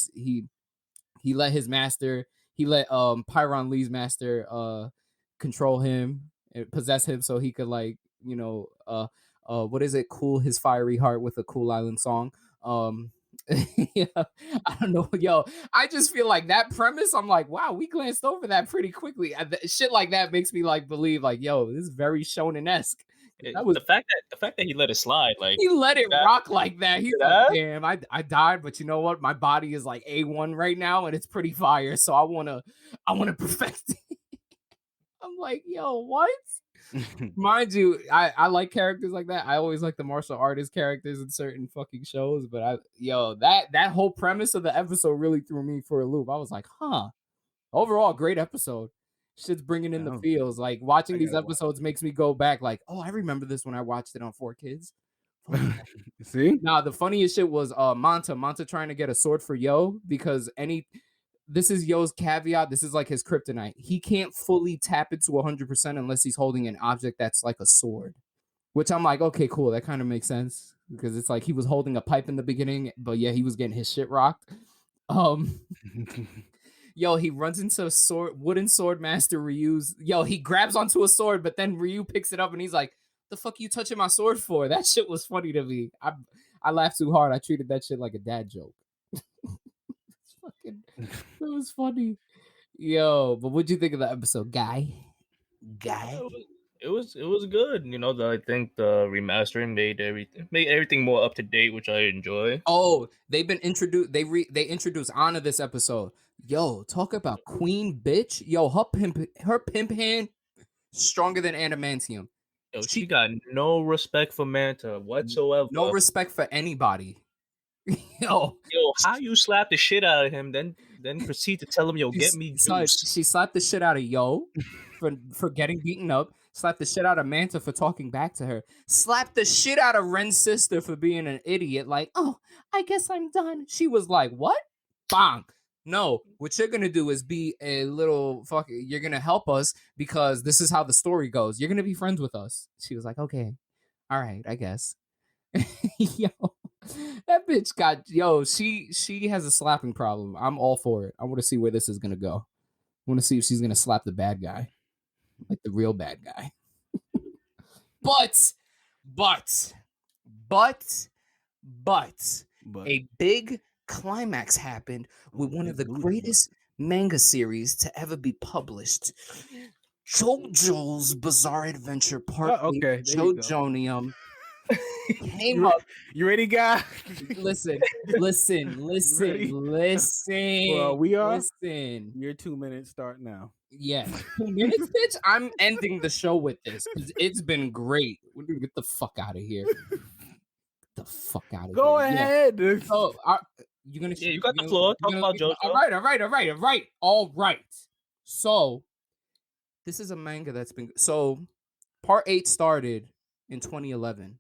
let his master, he let Pyron Lee's master control him and possess him so he could like, what is it? Cool his fiery heart with a Cool Island song. Yeah, I don't know, yo. I just feel like that premise. I'm like, wow, we glanced over that pretty quickly. Shit like that makes me like believe, like, yo, this is very shonen-esque. That was The fact that he let it slide, like he let it that, rock like that. He's like, that damn, I died, but you know what? My body is like A1 right now, and it's pretty fire. So I wanna perfect it. I'm like, yo, what? Mind you, I like characters like that. I always like the martial artist characters in certain fucking shows, but that whole premise of the episode really threw me for a loop. I was like, huh. Overall, great episode. Shit's bringing in the feels. Like watching these episodes makes me go back. Like, oh, I remember this when I watched it on 4Kids. See? Nah, the funniest shit was Manta trying to get a sword for Yo because this is Yo's caveat. This is like his kryptonite. He can't fully tap it to 100% unless he's holding an object that's like a sword. Which I'm like, okay, cool. That kind of makes sense because it's like he was holding a pipe in the beginning, but yeah, he was getting his shit rocked. Yo, he runs into wooden sword master Ryu's. Yo, he grabs onto a sword, but then Ryu picks it up and he's like, "The fuck you touching my sword for?" That shit was funny to me. I laughed too hard. I treated that shit like a dad joke. It was funny. Yo, but what'd you think of the episode, guy? it was good. You know, I think the remastering made everything more up to date, which I enjoy. Oh, they've been introduced. They introduced Anna this episode. Yo, talk about queen bitch. Yo, her pimp hand stronger than adamantium. Yo, she got no respect for Manta whatsoever. No respect for anybody. Yo, how you slap the shit out of him, then proceed to tell him, yo, get me juice. She slapped the shit out of Yo for getting beaten up. Slapped the shit out of Manta for talking back to her. Slapped the shit out of Ren's sister for being an idiot. Like, oh, I guess I'm done. She was like, what? Bang. No, what you're gonna do is be a little fucking. You're gonna help us because this is how the story goes. You're gonna be friends with us. She was like, okay, all right, I guess. Yo, that bitch got she has a slapping problem. I'm all for it. I want to see where this is gonna go. I want to see if she's gonna slap the bad guy, like the real bad guy. but a big climax happened with one of the greatest manga series to ever be published. JoJo's Bizarre Adventure Part 8, JoJonium. Came up. You ready, guy? Listen. Well, we are. Listen. Your 2 minutes start now. Yeah. 2 minutes, bitch? I'm ending the show with this. It's been great. We're gonna get the fuck out of here. Get the fuck out of here. Go ahead. Yeah. So, you're gonna. Yeah, you got the floor. Talk about JoJo. All right. So, this is a manga that's been. So, Part 8 started in 2011.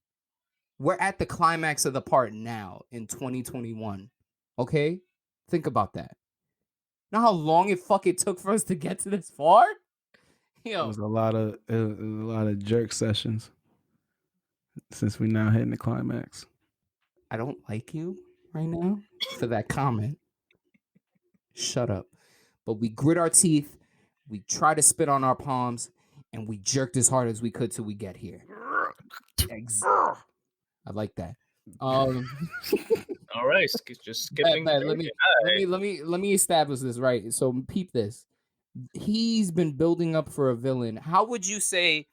We're at the climax of the part now in 2021. Okay? Think about that. Know how long it fucking took for us to get to this far? Yo. It was a lot of jerk sessions since we now hitting the climax. I don't like you right now for that comment. Shut up. But we grit our teeth, we try to spit on our palms, and we jerked as hard as we could till we get here. I like that. All right, just skipping. Let me establish this right. So peep this. He's been building up for a villain. How would you say?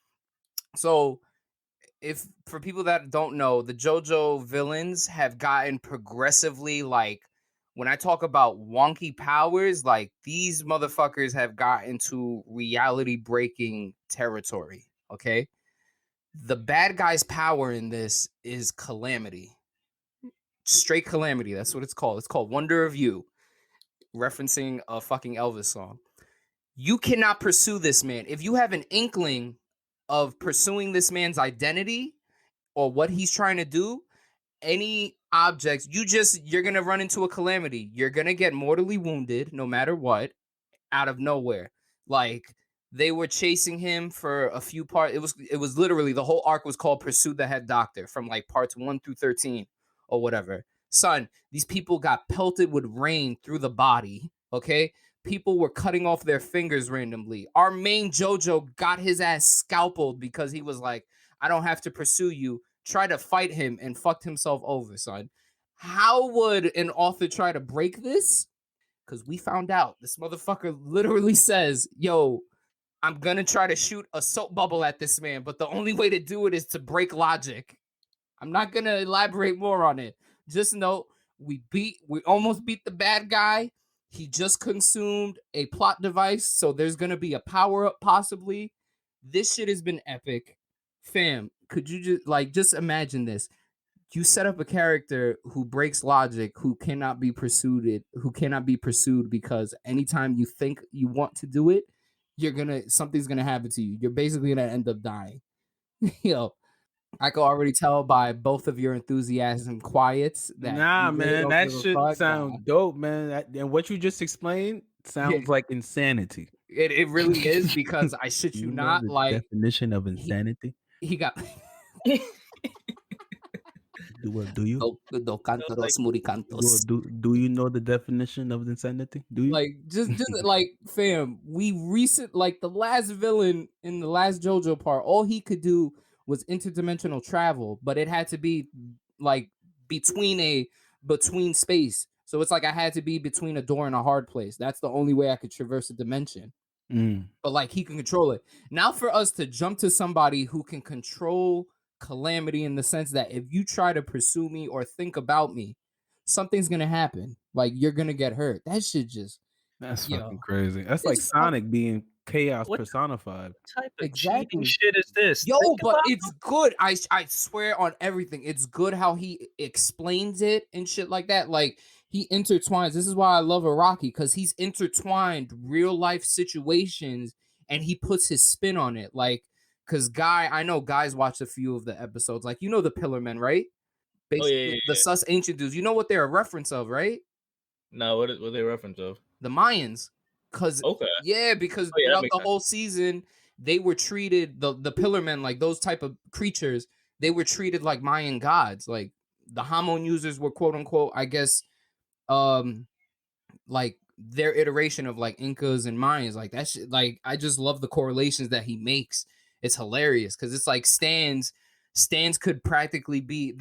So, if for people that don't know, the JoJo villains have gotten progressively like. When I talk about wonky powers, like these motherfuckers have gotten to reality breaking territory. Okay. The bad guy's power in this is calamity. Straight calamity. That's what it's called. It's called Wonder of You. Referencing a fucking Elvis song. You cannot pursue this man. If you have an inkling of pursuing this man's identity or what he's trying to do, any objects, you're going to run into a calamity. You're going to get mortally wounded no matter what out of nowhere. Like, they were chasing him for a few parts. It was literally the whole arc was called Pursue the Head Doctor from like parts 1 through 13 or whatever. Son, these people got pelted with rain through the body. Okay, people were cutting off their fingers randomly. Our main JoJo got his ass scalpeled because he was like, I don't have to pursue you. Try to fight him and fucked himself over, son. How would an author try to break this? Because we found out this motherfucker literally says, yo, I'm going to try to shoot a soap bubble at this man, but the only way to do it is to break logic. I'm not going to elaborate more on it. Just know we almost beat the bad guy. He just consumed a plot device, so there's going to be a power-up possibly. This shit has been epic. Fam, could you just imagine this? You set up a character who breaks logic, who cannot be pursued because anytime you think you want to do it, something's gonna happen to you. You're basically gonna end up dying. I can already tell by both of your enthusiasm quiets that Nah, you really man, don't that give a shit fuck. sounds dope, man. And what you just explained sounds like insanity. It really is, because I shit you not, the like definition of insanity. he got Do you? do cantos muri cantos. Do you know the definition of insanity? Do you? Like just like, fam, the last villain in the last JoJo part, all he could do was interdimensional travel, but it had to be like between space. So it's like I had to be between a door and a hard place. That's the only way I could traverse a dimension. But like he can control it. Now for us to jump to somebody who can control calamity in the sense that if you try to pursue me or think about me, something's gonna happen. Like you're gonna get hurt. That shit just fucking crazy. That's like Sonic being chaos personified. What type of Exactly. cheating shit is this? Yo, but it's good. I swear on everything. It's good how he explains it and shit like that. Like he intertwines. This is why I love Araki, because he's intertwined real life situations and he puts his spin on it. Like, because I know guys watched a few of the episodes. Like, you know the Pillar Men, right? Basically, the sus ancient dudes. You know what they're a reference of, right? No, what are they a reference of? The Mayans. Because throughout the whole season, they were treated, the Pillar Men, like those type of creatures, they were treated like Mayan gods. Like the Hamon users were, quote unquote, I guess, like their iteration of like Incas and Mayans. Like that shit, like I just love the correlations that he makes. It's hilarious because it's like stands could practically be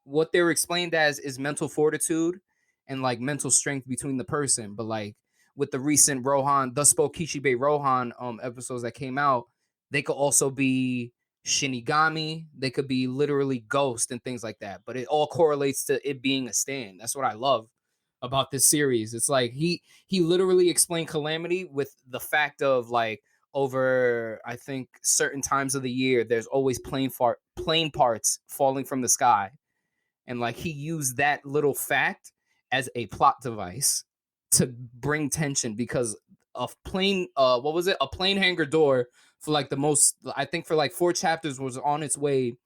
what they're explained as is mental fortitude and like mental strength between the person. But like with the recent Rohan, Thus Spoke Kishibe Rohan episodes that came out, they could also be Shinigami. They could be literally ghost and things like that. But it all correlates to it being a stand. That's what I love about this series. It's like he literally explained calamity with the fact of like over, I think, certain times of the year, there's always plane parts falling from the sky. And like he used that little fact as a plot device to bring tension because a plane hanger door for like I think for like 4 chapters was on its way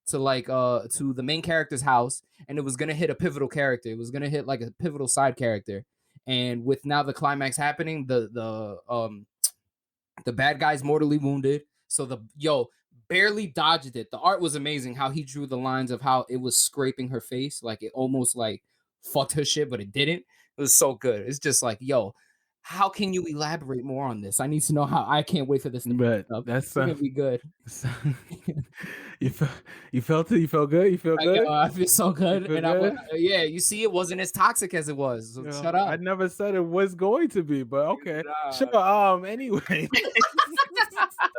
to like to the main character's house, and it was gonna hit a pivotal character. It was gonna hit like a pivotal side character. And with now the climax happening, the bad guy's mortally wounded. So barely dodged it. The art was amazing how he drew the lines of how it was scraping her face, like it almost like fucked her shit, but it didn't. It was so good. It's just like, yo, how can you elaborate more on this? I need to know how. I can't wait for this. But that's gonna be good. You felt it. You felt good. You feel good. I feel so good. Feel And good? you see, it wasn't as toxic as it was. So shut up. I never said it was going to be, but okay. Sure. Anyway,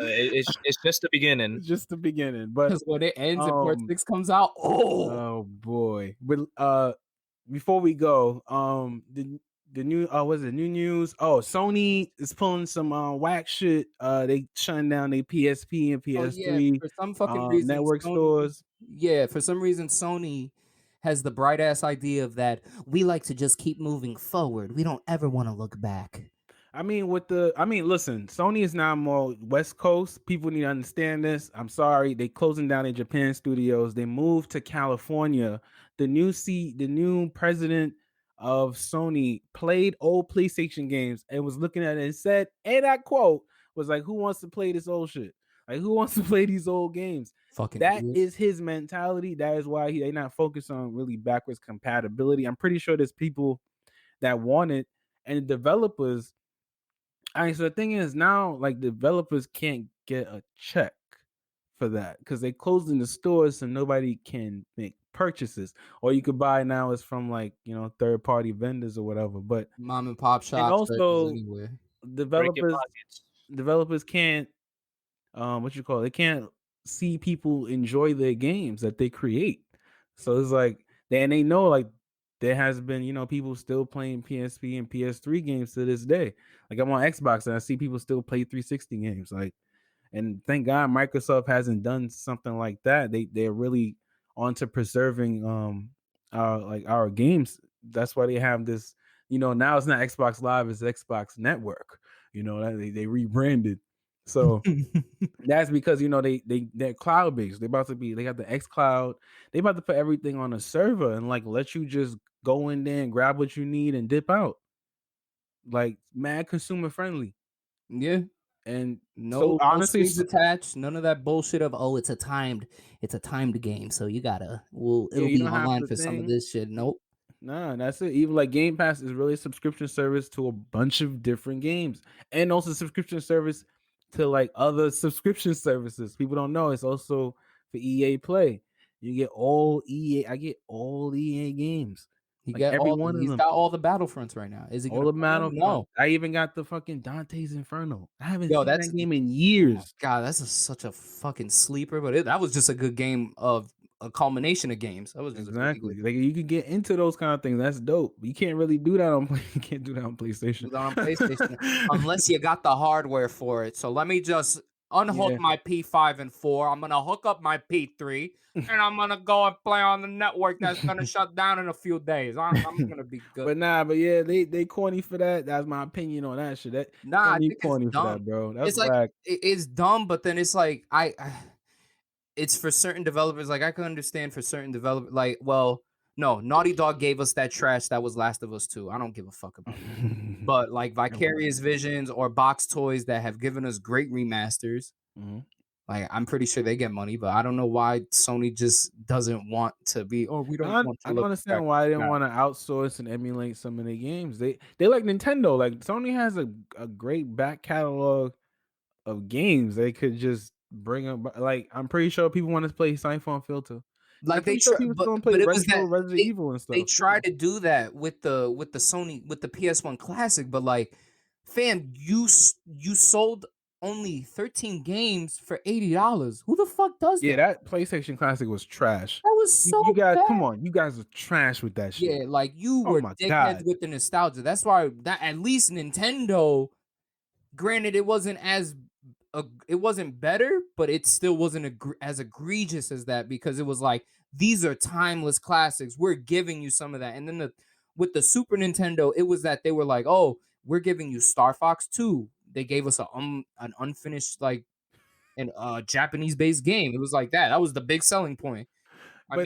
it's just the beginning. It's just the beginning. But when it ends and part 6 comes out, oh boy. But before we go, the new new news. Oh, Sony is pulling some whack shit. They shutting down their PSP and PS3 for some fucking reason, network stores. Yeah, for some reason Sony has the bright ass idea of that we like to just keep moving forward. We don't ever want to look back. Listen, Sony is now more West Coast. People need to understand this. I'm sorry, they closing down their Japan studios. They moved to California. The new president of Sony played old PlayStation games and was looking at it and said, and I quote, was like, who wants to play this old shit? Like, who wants to play these old games? That is his mentality. That is why they're not focused on really backwards compatibility. I'm pretty sure there's people that want it, and the developers. So the thing is now, like, developers can't get a check for that because they closed in the stores, so nobody can make purchases. Or you could buy now is from like, third party vendors or whatever. But Mom and pop and shops, also anywhere. Break your developers pockets. developers can't they can't see people enjoy their games that they create. So it's like they know like there has been, people still playing PSP and PS3 games to this day. Like I'm on Xbox and I see people still play 360 games. Like, and thank God Microsoft hasn't done something like that. They're really onto preserving our games. That's why they have this, now it's not Xbox Live, it's Xbox Network. They rebranded. So that's because they're cloud based. They got the X Cloud. They about to put everything on a server and like let you just go in there and grab what you need and dip out. Like mad consumer friendly. Yeah. And No, so honestly, no strings attached. None of that bullshit of it's a timed game, so you gotta. Well, yeah, it'll you be don't have online to for some of think. this shit. Nope. Nah, that's it. Even like Game Pass is really a subscription service to a bunch of different games, and also subscription service to like other subscription services. People don't know it's also for EA Play. You get all EA. I get all EA games, like every one of He's them. got all the Battlefronts right now. Is he All gonna the play them? Battlefront. No. I even got the fucking Dante's Inferno. I haven't Yo, seen that's that game in years. God. That's such a fucking sleeper. But that was just a good game of a culmination of games. That was just Exactly. a really good Like you could get into those kind of things. That's dope. You can't really do that on you can't do that on PlayStation. do that on PlayStation unless you got the hardware for it. So let me just unhook Yeah. my P5 and 4. I'm gonna hook up my P3 and I'm gonna go and play on the network that's gonna shut down in a few days. I'm gonna be good. But yeah, they corny for that. That's my opinion on that shit. Nah, I think it's corny for dumb. that, bro. That's It's like whack. it's dumb, but then it's like it's for certain developers. Like I can understand for certain developers. Like, well, no, Naughty Dog gave us that trash that was Last of Us 2. I don't give a fuck about it. But like Vicarious Visions or Box Toys that have given us great remasters. Mm-hmm. Like I'm pretty sure they get money, but I don't know why Sony just doesn't want to be. Oh, we don't want to. I don't understand why they didn't want to outsource and emulate some of their games. They like Nintendo. Like Sony has a great back catalog of games. They could just bring up. Like I'm pretty sure people want to play Siphon Filter. Like I'm pretty sure people still want to play it was retro that Resident Evil and stuff. They tried to do that with the Sony with the PS1 Classic, but like, fam, you sold only 13 games for $80. Who the fuck does that? Yeah, that PlayStation Classic was trash. That was so you guys, bad. come on, you guys are trash with that shit. Yeah, like you were dickheads with the nostalgia. That's why that at least Nintendo. Granted, it wasn't it wasn't better, but it still wasn't as egregious as that because it was like these are timeless classics. We're giving you some of that, and then with the Super Nintendo, it was that they were like, oh, we're giving you Star Fox 2. They gave us an unfinished an Japanese based game. It was like that. That was the big selling point. But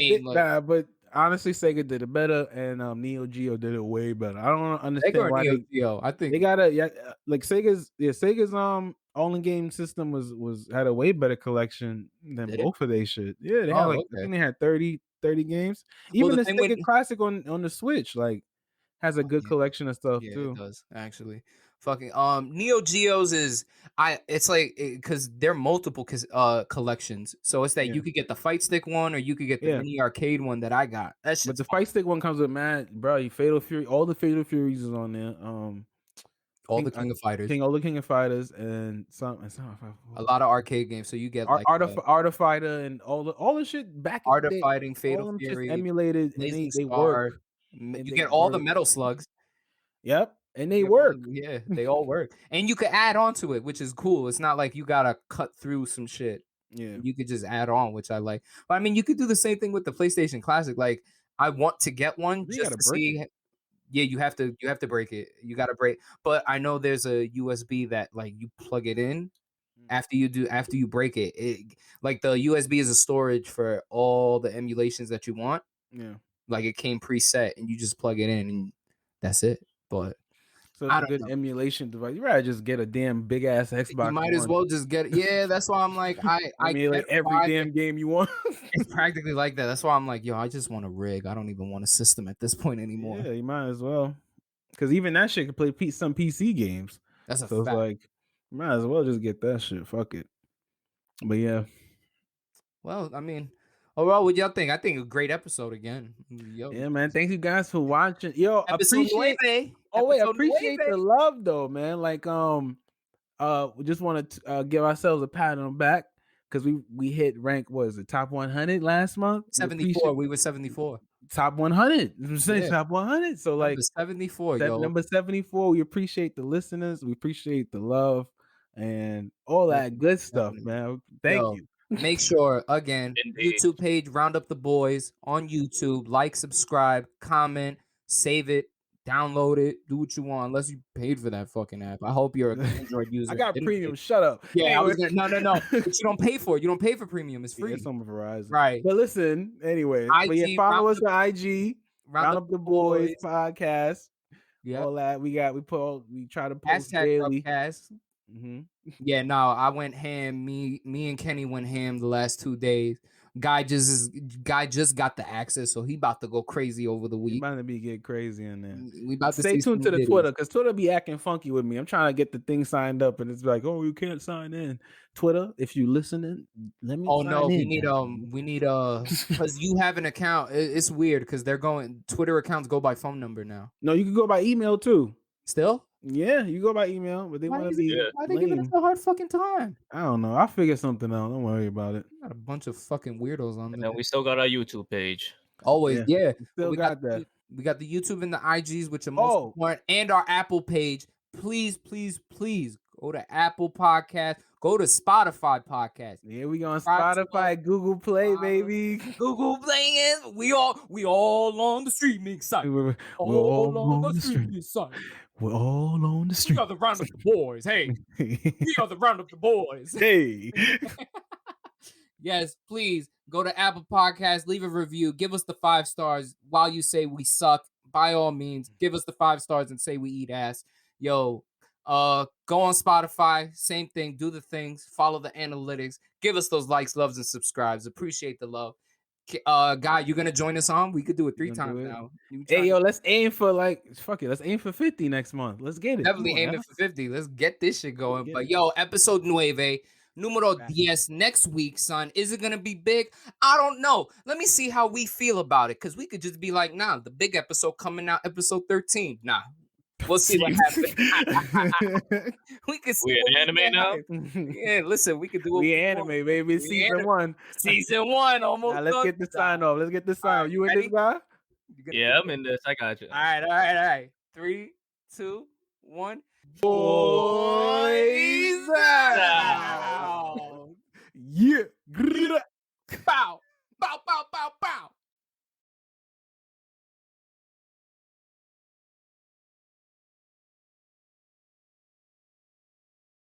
honestly, Sega did it better, and Neo Geo did it way better. I don't understand why Neo Geo. I think they gotta like Sega's only game system had a way better collection than both of their shit. Yeah, they had I think they had 30 games. Even the Sega Classic on the Switch has a good collection of stuff too. It does actually. Fucking Neo Geo's it's like because they're multiple collections, so it's that you could get the fight stick one or you could get the mini arcade one that I got. But the fight stick one comes with Fatal Fury, all the Fatal Furies is on there. All the King of Fighters, all the King of Fighters, and a lot of arcade games. So you get Art of Fighter and all the shit back. Art of Fighting, Fatal Fury, emulated, and they work. You get all the Metal Slugs. Yep. And they work. Yeah, they all work. And you could add on to it, which is cool. It's not like you gotta cut through some shit. Yeah. You could just add on, which I like. But I mean, you could do the same thing with the PlayStation Classic. Like, I want to get one just to see. Yeah, you have to break it. You gotta break. But I know there's a USB that like you plug it in after you break it. Like the USB is a storage for all the emulations that you want. Yeah. Like it came preset and you just plug it in and that's it. But so it's a good emulation device. You rather just get a damn big ass Xbox. You might as well just get it. Yeah, that's why I'm like, I emulate every damn game you want. It's practically like that. That's why I'm like, yo, I just want a rig. I don't even want a system at this point anymore. Yeah, you might as well. Because even that shit can play some PC games. That's so it's like, you might as well just get that shit. Fuck it. But yeah. Well, I mean, Overall, what y'all think? I think a great episode again. Yo, Yeah, man. Thank you guys for watching. Yo, episode appreciate. nueve. Oh wait, Episode appreciate the nueve. love though, man. Like we just want to give ourselves a pat on the back because we hit rank. What is it? Top 100 last month. 74. We were 74. Top 100. I'm saying Yeah. top 100. So like Number 74, yo. number 74. We appreciate the listeners. We appreciate the love and all that good stuff, man. Thank you. Make sure, again, Indeed. YouTube page, Round Up the Boys on YouTube. Like, subscribe, comment, save it, download it, do what you want, unless you paid for that fucking app. I hope you're an Android user. I got Didn't premium. pay. Shut up. Yeah, Anyway. I was gonna, no. But you don't pay for it. You don't pay for premium. It's free. Yeah, it's on Verizon. Right. But listen, anyway. But yeah, IG, follow us on IG. Round Up the Boys podcast. Yeah. All that we try to post Hashtag daily. RUBcast. Mm-hmm. Yeah, no, I went ham. Me and Kenny went ham the last 2 days. Guy just got the access, so he about to go crazy over the We week. about to be getting crazy in there. We about to Stay see tuned to some the videos. Twitter because Twitter be acting funky with me. I'm trying to get the thing signed up, and it's like, oh, you can't sign in. Twitter, if you listening, let me. Oh sign no, in. we need because you have an account. It's weird because Twitter accounts go by phone number now. No, you can go by email too. Still? Yeah, you go by email, but they want to be. Why they giving us lame. a hard fucking time? I don't know. I'll figure something out. Don't worry about it. Got a bunch of fucking weirdos on And there. then we still got our YouTube page. Always, yeah. Still We got that. We got the YouTube and the IGs, which are most important, and our Apple page. Please go to Apple Podcast. Go to Spotify Podcast. Yeah, we on Spotify, Google Play, baby. Google Play. We all on the streaming site. We're all on the streaming site. We're all on the We street. are the Round Up the Boys. Hey, we are the Round Up the Boys. Hey. Yes, please go to Apple Podcasts, leave a review, give us the 5 stars while you say we suck. By all means, give us the 5 stars and say we eat ass. Yo, go on Spotify, same thing, do the things, follow the analytics, give us those likes, loves, and subscribes. Appreciate the love. Guy, you gonna join us on? We could do it 3 times now. Hey, yo, let's aim for let's aim for 50 next month. Let's get it. Definitely aiming for 50. Let's get this shit going. But yo, episode 9, numero 10, next week, son. Is it gonna be big? I don't know. Let me see how we feel about it. Cause we could just be like, nah, the big episode coming out, episode 13. Nah. We'll see what happens. We could see. We an anime now? Yeah, listen, we could do it. We anime, baby. Season 1. Season 1 almost. Now, let's get the sign off. Let's get the sign off. You in this guy? Yeah, I'm in this. I got you. All right. 3, 2, 1. Boys out. Yeah. Bow. Bow.